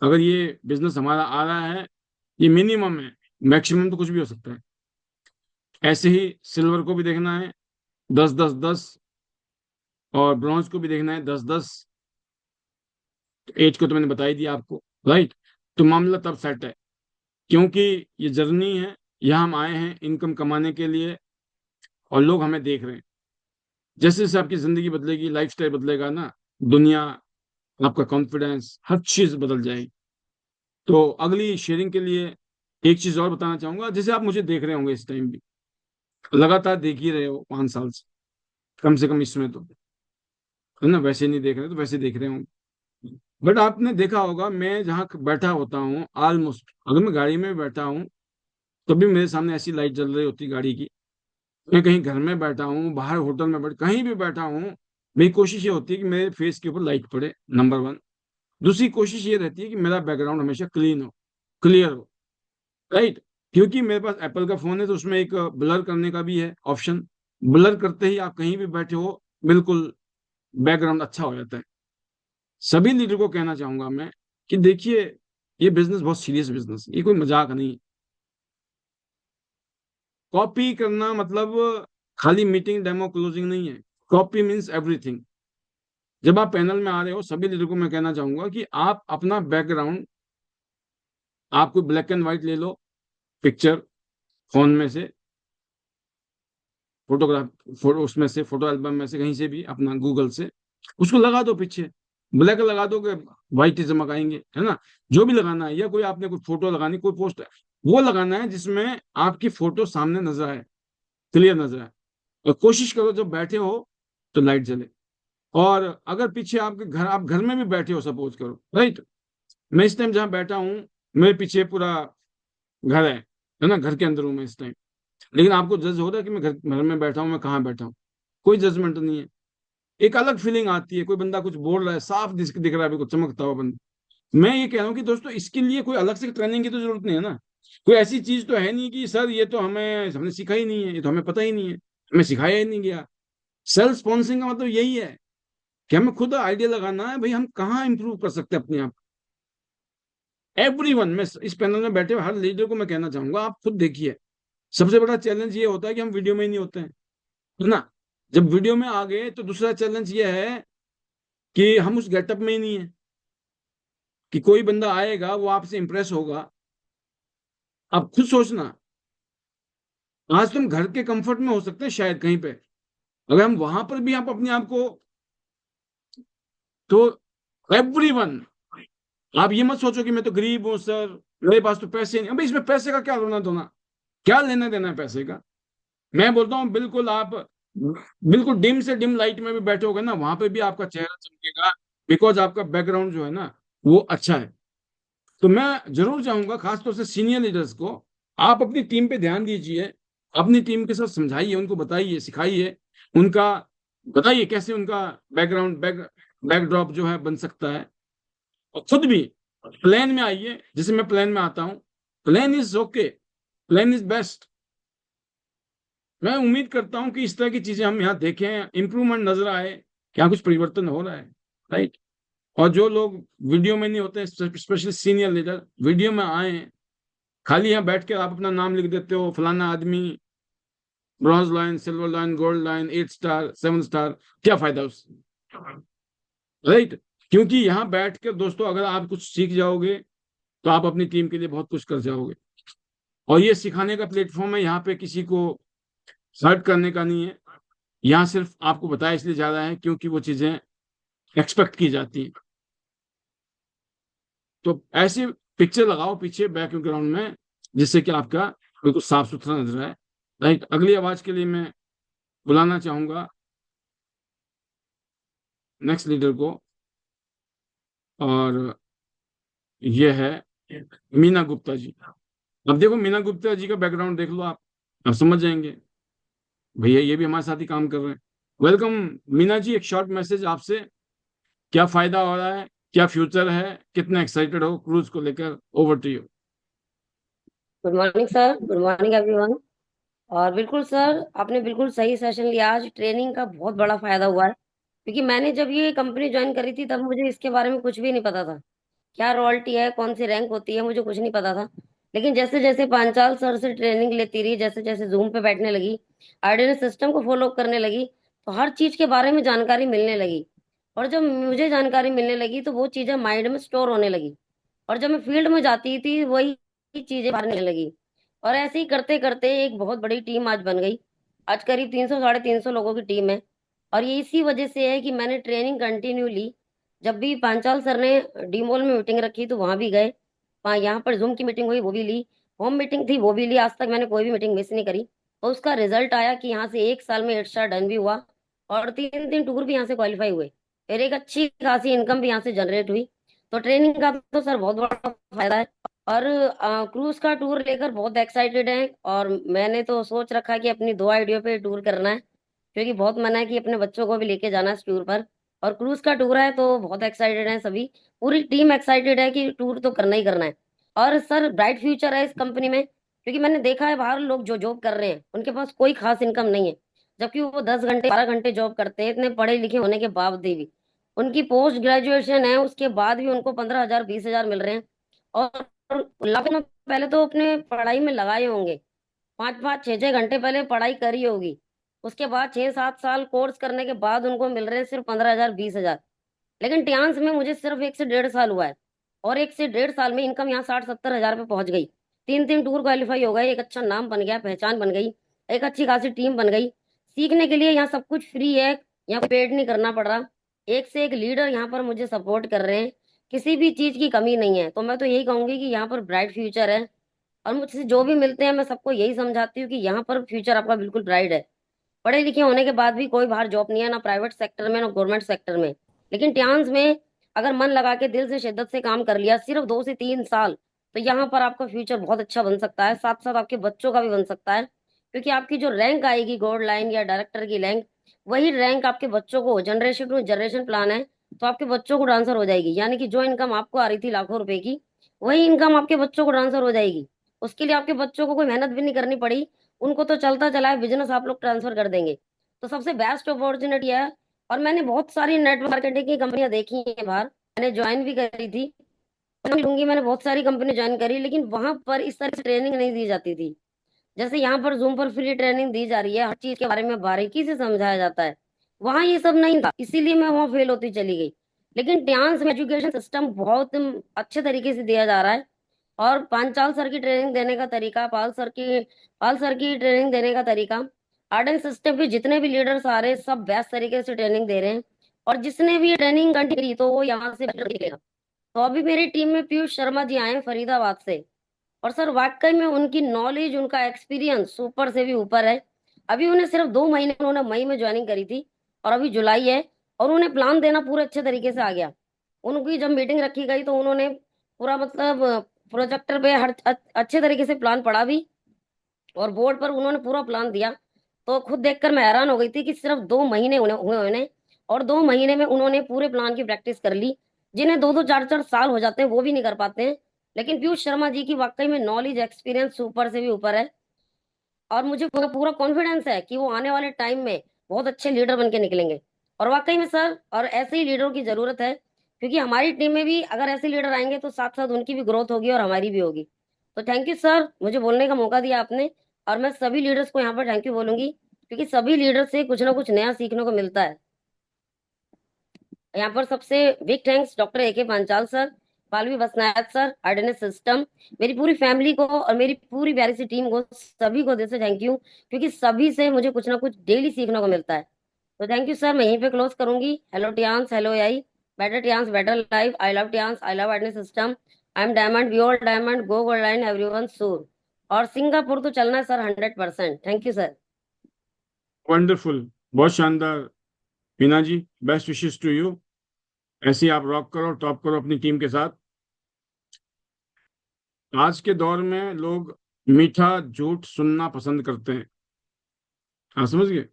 अगर ये बिजनेस हमारा आ रहा है, ये मिनिमम है, मैक्सिमम तो कुछ भी हो सकता है। ऐसे ही सिल्वर को भी देखना है 10 10 10, और ब्रॉन्ज को भी देखना है 10 10। एज को तो मैंने बता ही दिया आपको, राइट। तो मामला तब सेट है, क्योंकि ये जर्नी है, यहाँ हम आए हैं इनकम कमाने के लिए, और लोग हमें देख रहे हैं। जैसे जैसे आपकी जिंदगी बदलेगी, लाइफस्टाइल बदलेगा ना, दुनिया, आपका कॉन्फिडेंस, हर चीज बदल जाएगी। तो अगली शेयरिंग के लिए एक चीज और बताना चाहूंगा। जैसे आप मुझे देख रहे होंगे इस टाइम भी, लगातार देख ही रहे हो 5 साल से कम इसमें तो, है ना। वैसे नहीं देख रहे तो वैसे देख रहे होंगे। बट आपने देखा होगा, मैं जहाँ बैठा होता हूँ, ऑलमोस्ट अगर मैं गाड़ी में बैठा हूँ तो भी मेरे सामने ऐसी लाइट जल रही होती गाड़ी की। मैं कहीं घर में बैठा हूँ, बाहर होटल में कहीं भी बैठा हूँ, मेरी कोशिश ये होती है कि मेरे फेस के ऊपर लाइट पड़े, नंबर 1। दूसरी कोशिश ये रहती है कि मेरा बैकग्राउंड हमेशा क्लीन हो, क्लियर हो, राइट। क्योंकि मेरे पास एप्पल का फोन है तो उसमें एक ब्लर करने का भी है ऑप्शन। ब्लर करते ही आप कहीं भी बैठे हो, बिल्कुल बैकग्राउंड अच्छा हो जाता है। सभी लीडर को कहना चाहूंगा मैं कि देखिए, ये बिजनेस बहुत सीरियस बिजनेस है, ये कोई मजाक नहीं। कॉपी करना मतलब खाली मीटिंग डेमो क्लोजिंग नहीं है। Copy means everything. जब आप पैनल में आ रहे हो, सभी लीडर को मैं कहना चाहूंगा कि आप अपना बैकग्राउंड, आप कोई ब्लैक एंड व्हाइट ले लो पिक्चर, फोन में से, उसमें से, फोटो एल्बम में से, कहीं से भी, अपना गूगल से उसको लगा दो पीछे। ब्लैक लगा दो कि व्हाइट ही चमक आएंगे, है ना। जो भी लगाना है, या कोई आपने कोई फोटो लगानी, कोई पोस्ट है, वो लगाना है जिसमें आपकी फोटो सामने नजर आए, क्लियर नजर आए। और कोशिश करो जब बैठे हो तो लाइट जले। और अगर पीछे आपके घर, आप घर में भी बैठे हो सपोज करो, राइट। मैं इस टाइम जहाँ बैठा हूँ, मेरे पीछे पूरा घर है ना, घर के अंदर हूँ मैं इस टाइम। लेकिन आपको जज हो रहा है कि मैं घर में बैठा हूँ, मैं कहाँ बैठा हूँ, कोई जजमेंट नहीं है। एक अलग फीलिंग आती है, कोई बंदा कुछ बोल रहा है, साफ दिख रहा है, बिल्कुल चमकता हुआ बंदा। मैं ये कह रहा हूँ कि दोस्तों, इसके लिए कोई अलग से ट्रेनिंग की तो जरूरत नहीं है ना। कोई ऐसी चीज तो है नहीं कि सर ये तो हमने सीखा ही नहीं है, ये तो हमें पता ही नहीं है, हमें सिखाया ही नहीं गया। सेल्फ स्पॉन्सरिंग का मतलब यही है कि हमें खुद आइडिया लगाना है भाई हम कहाँ इंप्रूव कर सकते हैं अपने आप। एवरीवन, मैं इस पैनल में बैठे हुए हर लीडर को मैं कहना चाहूंगा, आप खुद देखिए, सबसे बड़ा चैलेंज ये होता है कि हम वीडियो में ही नहीं होते हैं, है ना। जब वीडियो में आ गए तो दूसरा चैलेंज ये है कि हम उस गेटअप में ही नहीं है, कि कोई बंदा आएगा वो आपसे इंप्रेस होगा। आप खुद सोचना, आज तुम घर के कंफर्ट में हो सकते हैं शायद कहीं पे, अगर हम वहां पर भी आप अपने आप को, तो एवरीवन, आप ये मत सोचो कि मैं तो गरीब हूं सर, मेरे पास तो पैसे नहीं। अबे इसमें पैसे का क्या रोना धोना, क्या लेना देना है पैसे का। मैं बोलता हूँ बिल्कुल आप बिल्कुल डिम से डिम लाइट में भी बैठे होगे ना, वहां पे भी आपका चेहरा चमकेगा, बिकॉज आपका बैकग्राउंड जो है ना वो अच्छा है। तो मैं जरूर चाहूंगा खासतौर से सीनियर लीडर्स को, आप अपनी टीम पे ध्यान दीजिए, अपनी टीम के साथ समझाइए, उनको बताइए, सिखाइए, उनका बताइए कैसे उनका बैकड्रॉप जो है बन सकता है। और खुद भी प्लान में आइए, जैसे मैं प्लान में आता हूँ, plan is okay, plan is best. मैं उम्मीद करता हूं कि इस तरह की चीजें हम यहाँ देखें, इंप्रूवमेंट नजर आए, क्या कुछ परिवर्तन हो रहा है, राइट। और जो लोग वीडियो में नहीं होते, स्पेशली सीनियर लीडर, वीडियो में आए, खाली यहाँ बैठ के आप अपना नाम लिख देते हो, फलाना आदमी bronze line, silver line, gold line, 8 star, 7 star, क्या फायदा उससे, राइट। क्योंकि यहाँ बैठ कर दोस्तों अगर आप कुछ सीख जाओगे तो आप अपनी टीम के लिए बहुत कुछ कर जाओगे। और ये सिखाने का प्लेटफॉर्म है, यहाँ पे किसी को हर्ट करने का नहीं है, यहाँ सिर्फ आपको बताया इसलिए जा रहा है क्योंकि वो चीजें एक्सपेक्ट की जाती हैं। तो ऐसी पिक्चर लगाओ पीछे बैकग्राउंड में, जिससे कि आपका बिल्कुल साफ सुथरा नजर आए, राइट। अगली आवाज के लिए मैं बुलाना चाहूंगा नेक्स्ट लीडर को, और ये है मीना गुप्ता जी। अब देखो मीना गुप्ता जी का बैकग्राउंड देख लो आप समझ जाएंगे भैया ये भी हमारे साथ ही काम कर रहे हैं। वेलकम मीना जी, एक शॉर्ट मैसेज आपसे, क्या फायदा हो रहा है, क्या फ्यूचर है, कितना एक्साइटेड हो क्रूज को लेकर, over to you. Good morning sir, good morning everyone. और बिल्कुल सर, आपने बिल्कुल सही सेशन लिया। आज ट्रेनिंग का बहुत बड़ा फायदा हुआ है, क्योंकि मैंने जब ये कंपनी ज्वाइन करी थी तब मुझे इसके बारे में कुछ भी नहीं पता था। क्या रॉयल्टी है, कौन सी रैंक होती है, मुझे कुछ नहीं पता था। लेकिन जैसे जैसे पांचाल सर से ट्रेनिंग लेती रही, जैसे जैसे जूम पे बैठने लगी, आर्डिनेंस सिस्टम को फॉलो करने लगी, तो हर चीज के बारे में जानकारी मिलने लगी। और जब मुझे जानकारी मिलने लगी तो वो चीजें माइंड में स्टोर होने लगी, और जब मैं फील्ड में जाती थी वही चीजें बाहर निकलने लगी। और ऐसे ही करते करते एक बहुत बड़ी टीम आज बन गई। आज करीब 300 350 लोगों की टीम है। और ये इसी वजह से है कि मैंने ट्रेनिंग कंटिन्यू ली। जब भी पांचाल सर ने डीमोल में मीटिंग रखी तो वहां भी गए, वहाँ यहाँ पर जूम की मीटिंग हुई वो भी ली, होम मीटिंग थी वो भी ली। आज तक मैंने कोई भी मीटिंग मिस नहीं करी। और उसका रिजल्ट आया कि यहाँ से 1 साल में 8 स्टार डन भी हुआ, और 3 3 टूर भी यहाँ से क्वालिफाई हुए, फिर एक अच्छी खासी इनकम भी यहाँ से जनरेट हुई। तो ट्रेनिंग का तो सर बहुत बड़ा फायदा है। और क्रूज का टूर लेकर बहुत एक्साइटेड है, और मैंने तो सोच रखा है कि अपनी 2 आइडियो पे टूर करना है, क्योंकि बहुत मना है कि अपने बच्चों को भी लेके जाना है इस टूर पर। और क्रूज का टूर है तो बहुत एक्साइटेड है सभी, पूरी टीम एक्साइटेड है कि टूर तो करना ही करना है। और सर ब्राइट फ्यूचर है इस कंपनी में, क्योंकि मैंने देखा है बाहर लोग जो जॉब कर रहे हैं उनके पास कोई खास इनकम नहीं है, जबकि वो 10 घंटे 12 घंटे जॉब करते हैं, इतने पढ़े लिखे होने के बावजूद भी। उनकी पोस्ट ग्रेजुएशन है, उसके बाद भी उनको 15,000 20,000 मिल रहे हैं। और लाखों में पहले तो अपने पढ़ाई में लगाए होंगे, 5 5 6 6 घंटे पहले पढ़ाई करी होगी, उसके बाद 6 7 साल कोर्स करने के बाद उनको मिल रहे हैं सिर्फ 15,000 20,000। लेकिन टियान्स में मुझे सिर्फ 1 से 1.5 साल हुआ है, और 1 से 1.5 साल में इनकम यहाँ 60 70 हजार पे पहुंच गई। 3 3 टूर क्वालिफाई हो गए, एक अच्छा नाम बन गया, पहचान बन गई, एक अच्छी खासी टीम बन गई। सीखने के लिए यहाँ सब कुछ फ्री है, यहाँ पेड नहीं करना पड़ रहा। एक से एक लीडर यहाँ पर मुझे सपोर्ट कर रहे हैं, किसी भी चीज की कमी नहीं है। तो मैं तो यही कहूंगी कि यहाँ पर ब्राइट फ्यूचर है। और मुझसे जो भी मिलते हैं मैं सबको यही समझाती हूँ कि यहाँ पर फ्यूचर आपका बिल्कुल ब्राइट है। पढ़े लिखे होने के बाद भी कोई बाहर जॉब नहीं है, ना प्राइवेट सेक्टर में ना गवर्नमेंट सेक्टर में। लेकिन ट्यान्स में अगर मन लगा के दिल से शिद्दत से काम कर लिया सिर्फ 2 से 3 साल, तो यहाँ पर आपका फ्यूचर बहुत अच्छा बन सकता है, साथ साथ आपके बच्चों का भी बन सकता है। क्योंकि आपकी जो रैंक आएगी गोल्ड लाइन या डायरेक्टर की रैंक, वही रैंक आपके बच्चों को, जनरेशन टू जनरेशन प्लान है, तो आपके बच्चों को ट्रांसफर हो जाएगी। यानी कि जो इनकम आपको आ रही थी लाखों रुपए की, वही इनकम आपके बच्चों को ट्रांसफर हो जाएगी। उसके लिए आपके बच्चों को कोई मेहनत भी नहीं करनी पड़ी, उनको तो चलता चला है बिजनेस आप लोग ट्रांसफर कर देंगे। तो सबसे बेस्ट अपॉर्चुनिटी है। और मैंने बहुत सारी नेटवर्क मार्केटिंग की कंपनियां देखी हैं बाहर, मैंने ज्वाइन भी करी थी, मैं लूंगी, मैंने बहुत सारी कंपनी ज्वाइन करी, लेकिन वहां पर इस तरह से ट्रेनिंग नहीं दी जाती थी। जैसे यहाँ पर जूम पर फ्री ट्रेनिंग दी जा रही है, हर चीज के बारे में बारीकी से समझाया जाता है, वहां ये सब नहीं था, इसीलिए मैं वहां फेल होती चली गई। लेकिन टियांस में एजुकेशन सिस्टम बहुत अच्छे तरीके से दिया जा रहा है। और पांचाल सर की ट्रेनिंग देने का तरीका, पाल सर की ट्रेनिंग देने का तरीका, आर्डन सिस्टम के जितने भी लीडर्स आ रहे हैं सब बेस्ट तरीके से ट्रेनिंग दे रहे हैं। और जिसने भी ये ट्रेनिंग कंटिन्यू की तो वो यहाँ से better निकलेगा। तो अभी मेरी टीम में पीयूष शर्मा जी आए हैं फरीदाबाद से, और सर वाकई में उनकी नॉलेज, उनका एक्सपीरियंस ऊपर से भी ऊपर है। अभी उन्हें सिर्फ 2 महीने, उन्होंने मई में ज्वाइनिंग करी थी और अभी जुलाई है, और उन्हें प्लान देना पूरे अच्छे तरीके से आ गया। उनकी जब मीटिंग रखी गई तो उन्होंने पूरा मतलब प्रोजेक्टर पे हर अच्छे तरीके से प्लान पढ़ा भी, और बोर्ड पर उन्होंने पूरा प्लान दिया। तो खुद देखकर मैं हैरान हो गई थी कि सिर्फ 2 महीने उन्हें हुए उन्हें, और 2 महीने में उन्होंने पूरे प्लान की प्रैक्टिस कर ली। जिन्हें 2-2 4-4 साल हो जाते हैं वो भी नहीं कर पाते हैं। लेकिन पीयूष शर्मा जी की वाकई में नॉलेज, एक्सपीरियंस ऊपर से भी ऊपर है। और मुझे पूरा पूरा कॉन्फिडेंस है कि वो आने वाले टाइम में बहुत अच्छे लीडर बन के निकलेंगे। और वाकई में सर, और ऐसे ही लीडरों की जरूरत है, क्योंकि हमारी टीम में भी अगर ऐसे लीडर आएंगे तो साथ साथ उनकी भी ग्रोथ होगी और हमारी भी होगी। तो थैंक यू सर, मुझे बोलने का मौका दिया आपने। और मैं सभी लीडर्स को यहाँ पर थैंक यू बोलूंगी, क्योंकि सभी लीडर से कुछ ना कुछ नया सीखने को मिलता है। यहाँ पर सबसे big thanks doctor A K. Panchal sir, Palvi Basnayat sir, आर्डिनेंस सिस्टम, मेरी पूरी फैमिली को और मेरी पूरी प्यारी सी टीम को, सभी को दिल से थैंक यू, क्योंकि सभी से मुझे कुछ ना कुछ डेली सीखने को मिलता है। तो थैंक यू सर, मैं यहीं पे क्लोज करूंगी। Hello Tiens, hello I, better Tiens, better life, I love Tiens, I love ordinance system, I am diamond, we all diamond, go gold line, everyone sure. और सिंगापुर तो चलना है sir 100%। Thank you sir. Wonderful, बहुत शानदार। Heena ji, best wishes to you. ऐसे ही आप rock करो, टॉप करो अपनी टीम के साथ। आज के दौर में लोग मीठा झूठ सुनना पसंद करते हैं। हाँ, समझ गए?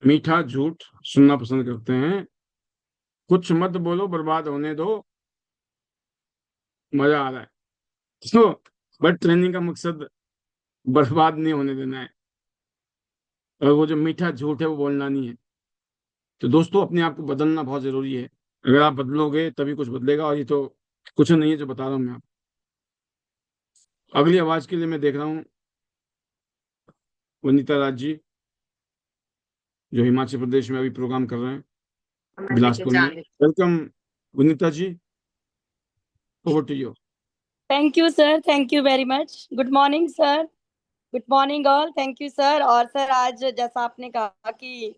मीठा झूठ सुनना पसंद करते हैं। कुछ मत बोलो, बर्बाद होने दो, मजा आ रहा है। तो बट ट्रेनिंग का मकसद बर्बाद नहीं होने देना है, और वो जो मीठा झूठ है वो बोलना नहीं है। तो दोस्तों, अपने आप को बदलना बहुत जरूरी है। अगर आप बदलोगे तभी कुछ बदलेगा, और ये तो कुछ नहीं है जो बता रहा हूँ मैं आपको। अगली आवाज के लिए मैं देख रहा हूँ वनीता राज जी, जो हिमाचल प्रदेश में अभी प्रोग्राम कर रहे हैं बिलासपुर में। Welcome Vanita ji, over to you. Thank you sir, thank you very much. Good morning sir, good morning all. Thank you sir. और सर, आज जैसा आपने कहा कि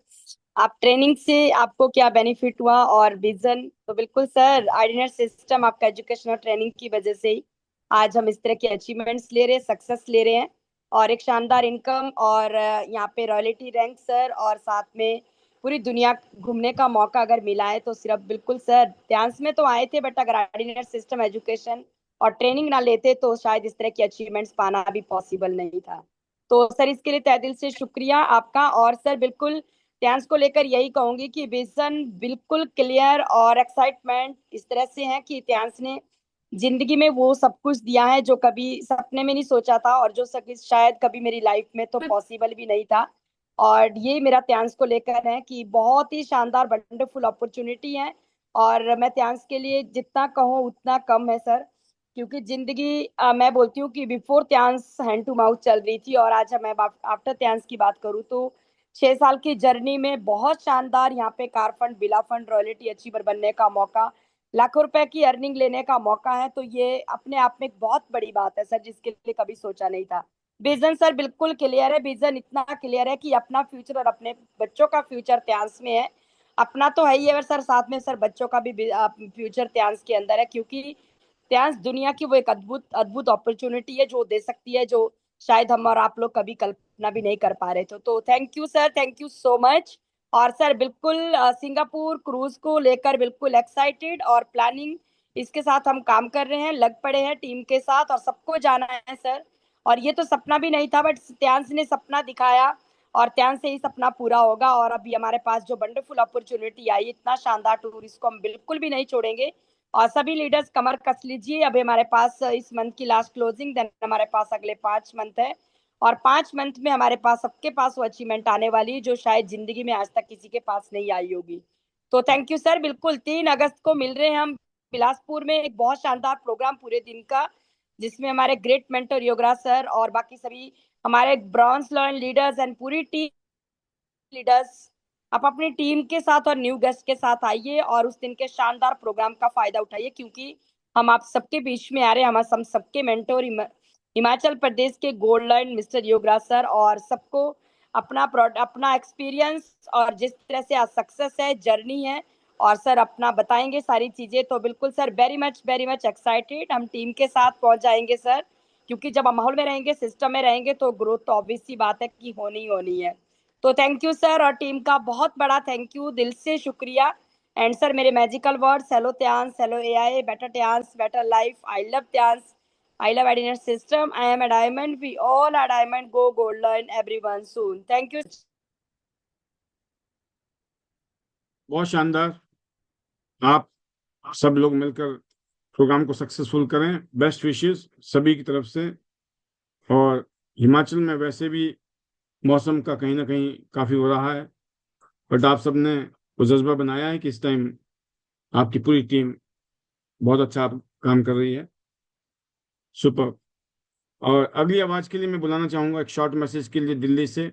आप ट्रेनिंग से आपको क्या बेनिफिट हुआ और विजन, तो बिल्कुल सर, आर्डिनेट सिस्टम आपका एजुकेशन और ट्रेनिंग की वजह से ही आज हम इस तरह के अचीवमेंट्स ले रहे हैं, सक्सेस ले रहे हैं, और एक शानदार इनकम, और यहाँ पे रॉयल्टी रैंक सर, और साथ में पूरी दुनिया घूमने का मौका अगर मिला है तो सिर्फ बिल्कुल सर ध्यान में तो आए थे, बट अगर आर्डिनेट सिस्टम एजुकेशन और ट्रेनिंग ना लेते तो शायद इस तरह की अचीवमेंट्स पाना भी पॉसिबल नहीं था। तो सर, इसके लिए तहे दिल से शुक्रिया आपका। और सर, बिल्कुल डांस को लेकर यही कहूंगी कि विजन बिल्कुल क्लियर और एक्साइटमेंट इस तरह से है कि डांस ने जिंदगी में वो सब कुछ दिया है जो कभी सपने में नहीं सोचा था, और जो शायद कभी मेरी लाइफ में तो पॉसिबल भी नहीं था। और ये मेरा डांस को लेकर है कि बहुत ही शानदार वंडरफुल अपॉर्चुनिटी है, और मैं डांस के लिए जितना कहूँ उतना कम है सर। क्योंकि जिंदगी मैं बोलती हूँ कि बिफोर त्यांस हैंड टू माउथ चल रही थी, और आज मैं आफ्टर त्यांस की बात करूँ तो 6 साल की जर्नी में बहुत शानदार यहाँ पे कार फंड, बिला फंड, रॉयल्टी अचीवर बनने का मौका, लाखों रुपए की अर्निंग लेने का मौका है। तो ये अपने आप में एक बहुत बड़ी बात है सर, जिसके लिए कभी सोचा नहीं था। विजन सर बिल्कुल क्लियर है, विजन इतना क्लियर है कि अपना फ्यूचर और अपने बच्चों का फ्यूचर त्यांस में है। अपना तो है ही है सर, साथ में सर बच्चों का भी फ्यूचर त्यांस के अंदर है, क्योंकि त्यांस दुनिया की वो एक अद्भुत अद्भुत अपॉर्चुनिटी है जो दे सकती है, जो शायद हम और आप लोग कभी कल्पना भी नहीं कर पा रहे थे। तो thank you sir, thank you so much. और सर बिल्कुल सिंगापुर क्रूज को लेकर बिल्कुल एक्साइटेड, और प्लानिंग इसके साथ हम काम कर रहे हैं, लग पड़े हैं टीम के साथ, और सबको जाना है सर। और ये तो सपना भी नहीं था, बट त्यांस ने सपना दिखाया, और त्यांस से ही सपना पूरा होगा। और अभी हमारे पास जो वंडरफुल अपॉर्चुनिटी आई, इतना शानदार टूर, इसको हम बिल्कुल भी नहीं छोड़ेंगे। और सभी लीडर्स कमर कस लीजिए। अभी हमारे पास इस मंथ की लास्ट क्लोजिंग, देन हमारे पास अगले 5 मंथ है, और 5 मंथ में हमारे पास सबके पास वो अचीवमेंट आने वाली है जो शायद जिंदगी में आज तक किसी के पास नहीं आई होगी। तो थैंक यू सर। बिल्कुल 3 अगस्त को मिल रहे हैं हम बिलासपुर में, एक बहुत शानदार प्रोग्राम पूरे दिन का, जिसमें हमारे ग्रेट मेंटर योगराज सर और बाकी सभी हमारे ब्रॉन्ज लॉयन लीडर्स एंड पूरी टीम लीडर्स, आप अपनी टीम के साथ और न्यू गेस्ट के साथ आइए और उस दिन के शानदार प्रोग्राम का फायदा उठाइए, क्योंकि हम आप सबके बीच में आ रहे हैं। हम सबके मेंटोर हिमाचल प्रदेश के gold line mister Yograj sir, और सबको अपना एक्सपीरियंस और जिस तरह से आज सक्सेस है, जर्नी है, और सर अपना बताएंगे सारी चीजें। तो बिल्कुल सर, वेरी मच एक्साइटेड। हम टीम के साथ पहुंच जाएंगे सर, क्योंकि जब हम माहौल में रहेंगे, सिस्टम में रहेंगे, तो ग्रोथ तो ऑब्वियस सी बात है कि होनी है। तो थैंक यू सर, और टीम का बहुत बड़ा थैंक यू, दिल से शुक्रिया। एंड सर मेरे magical words, hello Tiens, hello AI, better Tiens, better life, I love Tiens, I love एडिनर system, I am a diamond, we all are diamond, go gold line everyone soon. Thank you. बहुत शानदार। आप सब लोग मिलकर programme को successful करें। Best wishes सभी की तरफ से। और हिमाचल में वैसे भी मौसम का कहीं ना कहीं काफ़ी हो रहा है, बट आप सबने वो जज्बा बनाया है कि इस टाइम आपकी पूरी टीम बहुत अच्छा काम कर रही है। सुपर। और अगली आवाज के लिए मैं बुलाना चाहूंगा एक शॉर्ट मैसेज के लिए दिल्ली से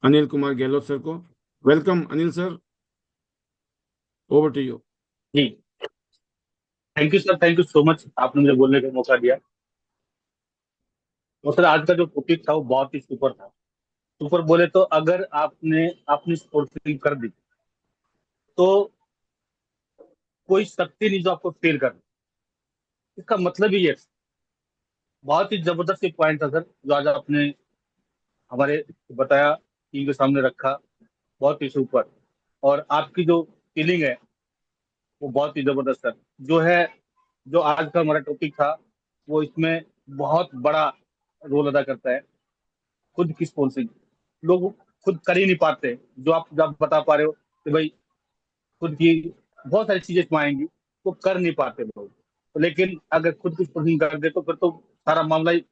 अनिल कुमार गहलोत सर को। Welcome Anil sir, over to you. जी, thank you sir, thank you so much, आपने मुझे बोलने का मौका दिया। और सर आज का जो टॉपिक था वो बहुत ही सुपर था। सुपर बोले तो अगर आपने अपनी स्पोर्ट्स कर दी तो कोई शक्ति नहीं जो आपको फेल कर दे। इसका मतलब ही है, बहुत ही जबरदस्त एक पॉइंट था सर जो आज आपने हमारे बताया, टीम के सामने रखा, बहुत ही सुपर। और आपकी जो फीलिंग है वो बहुत ही जबरदस्त सर जो है। जो आज का हमारा टॉपिक था वो इसमें बहुत बड़ा रोल अदा करता है। खुद की स्पॉन्सिंग लोग खुद कर ही नहीं पाते, जो आप जब बता पा रहे हो कि भाई खुद की बहुत सारी चीजें इसमें आएंगी, वो कर नहीं पाते लोग। तो लेकिन अगर खुद की स्पॉन्सिंग कर दे तो फिर तो सारा मामला ही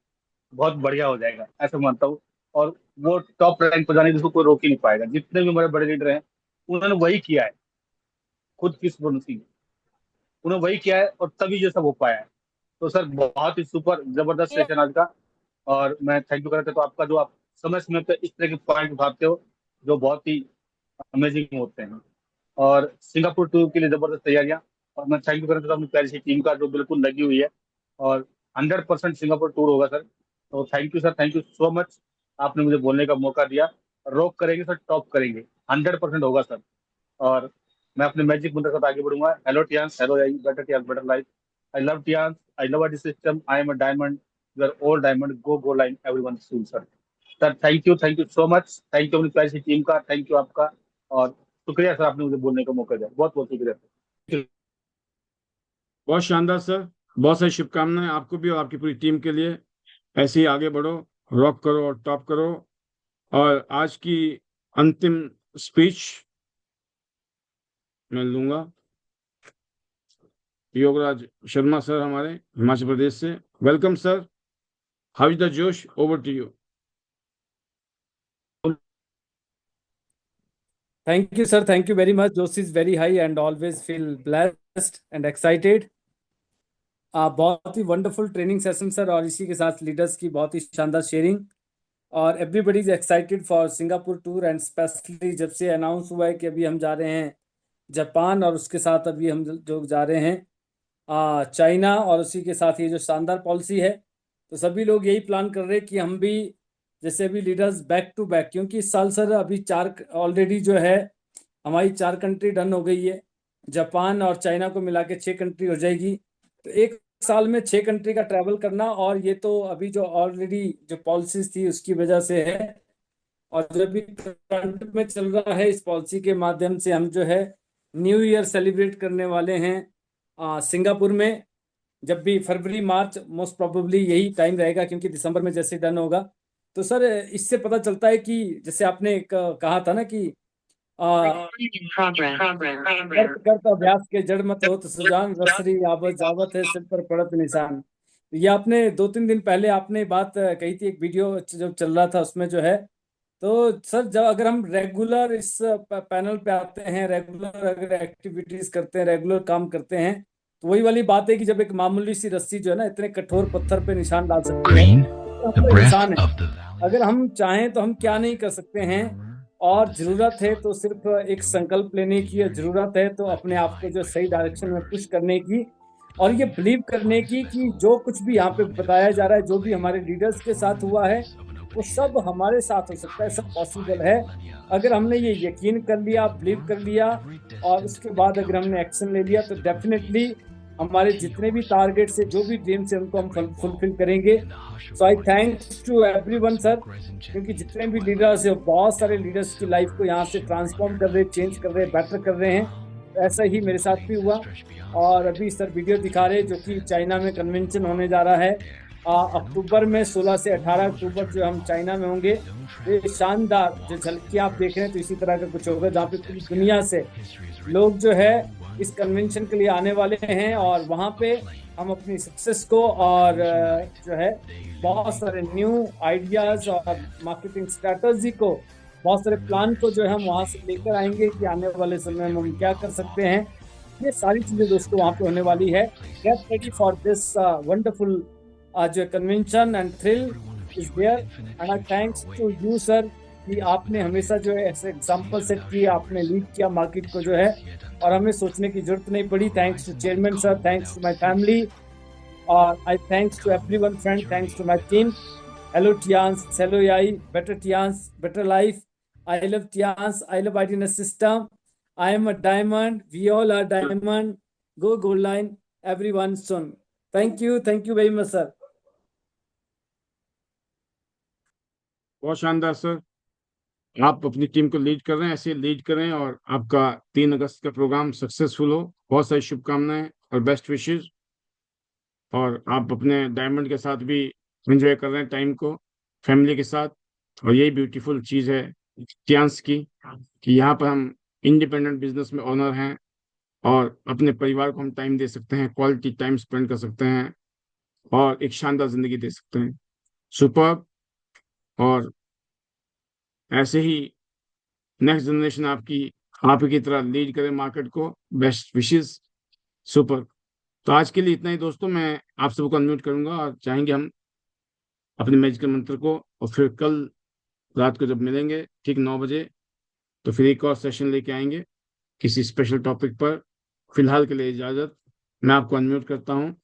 बहुत बढ़िया हो जाएगा, ऐसा मानता हूँ। और वो टॉप रैंक पर जाने जिसको कोई रोक ही नहीं पाएगा। जितने भी हमारे बड़े लीडर हैं उन्होंने वही किया है, खुद की स्पॉन्सिंग उन्होंने वही किया है, और तभी ये सब हो पाया है। तो सर बहुत ही सुपर जबरदस्त सेशन आज का, और मैं थैंक यू करता हूँ आपका जो आप समय समय पे इस तरह के पॉइंट उठाते हो जो बहुत ही अमेजिंग होते हैं। और सिंगापुर टूर के लिए जबरदस्त तैयारियां, और मैं थैंक यू करना चाहता हूँ अपनी प्यारी सी टीम का जो बिल्कुल लगी हुई है। और 100% सिंगापुर टूर होगा सर। तो thank you sir, thank you so much, आपने मुझे बोलने का मौका दिया। रॉक करेंगे सर, टॉप करेंगे, 100% होगा सर। और मैं अपने मैजिक मंत्र के साथ आगे बढ़ूंगा। Hello Tiens, hello I, better Tiens, better life, I love Tiens, I love our system, I am a diamond, you are all diamond, go go line everyone soon sir. Sir thank you so much, thank you अपनी प्यारी सी team का, thank you आपका। और शुक्रिया sir, आपने मुझे बोलने का मौका दिया, बहुत बहुत शुक्रिया सर। बहुत शानदार सर, बहुत सारी शुभकामनाएं आपको भी और आपकी पूरी टीम के लिए। ऐसे ही आगे बढ़ो, रॉक करो और टॉप करो। और आज की अंतिम स्पीच मैं लूंगा योगराज शर्मा सर हमारे हिमाचल प्रदेश से। Welcome sir, how is the जोश, over to you. Thank you, sir. Thank you very much. Josh is very high and always feel blessed and excited. बहुत ही वंडरफुल ट्रेनिंग सेशन सर, और इसी के साथ लीडर्स की बहुत ही शानदार शेयरिंग। और everybody is excited for Singapore tour, and specially जब से अनाउंस हुआ है कि अभी हम जा रहे हैं जापान, और उसके साथ अभी हम जो जा रहे हैं चाइना, और उसी के साथ ये जो शानदार पॉलिसी है, तो सभी लोग यही प्लान कर रहे हैं कि हम भी जैसे अभी लीडर्स बैक टू बैक, क्योंकि इस साल सर अभी 4 ऑलरेडी जो है हमारी 4 कंट्री डन हो गई है। जापान और चाइना को मिला के 6 कंट्री हो जाएगी। तो एक साल में 6 कंट्री का ट्रैवल करना, और ये तो अभी जो ऑलरेडी जो पॉलिसीज थी उसकी वजह से है। और जो भी करंट में चल रहा है, इस पॉलिसी के माध्यम से हम जो है न्यू ईयर सेलिब्रेट करने वाले हैं सिंगापुर में। जब भी फरवरी मार्च मोस्ट प्रोबेबली यही टाइम रहेगा, क्योंकि दिसंबर में जैसे डन होगा। तो सर इससे पता चलता है कि जैसे आपने कहा था ना कि करत अभ्यास के जड़ मत होत सुजान, रसरी आवत जावत है सिर पर पड़त निशान। ये आपने 2-3 दिन पहले आपने बात कही थी, एक वीडियो जब चल रहा था उसमें जो है। तो सर जब अगर हम रेगुलर इस पैनल पे आते हैं, रेगुलर अगर एक्टिविटीज करते हैं, रेगुलर काम करते हैं, तो वही वाली बात है कि जब एक मामूली सी रस्सी जो है ना इतने कठोर पत्थर पे निशान डाल सकती है, तो इंसान है। अगर हम चाहें तो हम क्या नहीं कर सकते हैं। और जरूरत है तो सिर्फ एक संकल्प लेने की, जरूरत है तो अपने आप को जो सही डायरेक्शन में पुश करने की, और ये बिलीव करने की कि जो कुछ भी यहाँ पे बताया जा रहा है, जो भी हमारे लीडर्स के साथ हुआ है, वो सब हमारे साथ हो सकता है, सब पॉसिबल है। अगर हमने ये यकीन कर लिया, बिलीव कर लिया, और उसके बाद अगर हमने एक्शन ले लिया, तो डेफिनेटली हमारे जितने भी टारगेट्स है, जो भी ड्रीम्स है, उनको हम फुलफिल करेंगे। So I thanks to everyone sir, क्योंकि जितने भी लीडर्स है, बहुत सारे लीडर्स की लाइफ को यहाँ से ट्रांसफॉर्म कर रहे, चेंज कर रहे, बेटर कर रहे हैं। ऐसा ही मेरे साथ भी हुआ। और अभी सर वीडियो दिखा रहे जो कि चाइना में कन्वेंशन होने जा रहा है अक्टूबर में, 16 से 18 अक्टूबर जो हम चाइना में होंगे। ये शानदार जो झलकियां आप देख रहे हैं, तो इसी तरह का कुछ होगा जहाँ पे पूरी दुनिया से लोग जो है इस कन्वेंशन के लिए आने वाले हैं। और वहाँ पे हम अपनी सक्सेस को और जो है बहुत सारे न्यू आइडियाज और मार्केटिंग स्ट्रेटजी को, बहुत सारे प्लान को जो है हम वहाँ से लेकर आएंगे कि आने वाले समय में हम क्या कर सकते हैं। ये सारी चीजें दोस्तों वहाँ पे होने वाली है। Get ready for this wonderful जो convention and thrill is there. And I thanks to you sir कि आपने हमेशा जो है ऐसे एग्जाम्पल सेट किए, आपने लीड किया मार्केट को जो है, और हमें सोचने की जरूरत नहीं पड़ी। Thanks to chairman sir, thanks to my family, और I thanks to everyone friend, thanks to my team. Hello Tiens, hello याई, better Tiens, better life. I love Tiens, I love ideas system. I am a diamond. We all are diamond. Go gold line, everyone soon. Thank you very much, sir. बहुत शानदार sir, आप अपनी team को lead कर रहे हैं, ऐसे lead करें, और आपका 3 अगस्त का प्रोग्राम सक्सेसफुल हो। बहुत सारी शुभकामनाएं और बेस्ट विशेष। और आप अपने डायमंड के साथ भी एंजॉय कर रहे हैं टाइम को, फैमिली के साथ। और यही ब्यूटीफुल चीज है चांस की, कि यहाँ पर हम इंडिपेंडेंट बिजनेस में ओनर हैं, और अपने परिवार को हम टाइम दे सकते हैं, क्वालिटी टाइम स्पेंड कर सकते हैं, और एक शानदार जिंदगी दे सकते हैं। सुपर। और ऐसे ही नेक्स्ट जनरेशन आप ही की तरह लीड करे मार्केट को। Best wishes. सुपर। तो आज के लिए इतना ही दोस्तों, मैं आप सबको अनम्यूट करूंगा, और चाहेंगे हम अपने मैजिकल मंत्र को, और फिर कल रात को जब मिलेंगे ठीक 9 बजे, तो फिर एक और सेशन लेके आएंगे किसी स्पेशल टॉपिक पर। फिलहाल के लिए इजाजत, मैं आपको अनम्यूट करता हूँ।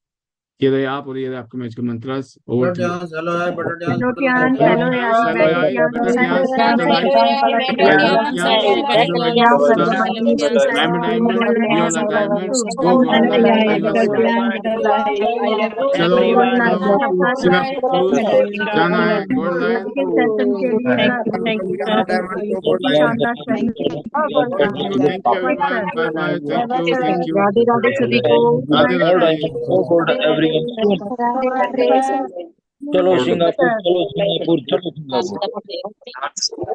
ये रहे आप, और ये रहे आपका magical mantras. Over to you. Hello यार, बटर ध्यान, हेलो टियान, हेलो हेलो यार, हेलो यार, बेटर ध्यान, बेटर लाइफ, गो गोल्ड चलो जाना है gold line. Thank you everyone, bye bye, thank you. Radhe Radhe सभी को। राधे राधे। चलो सिंगापुर, चलो सिंगापुर, चलो सिंगापुर।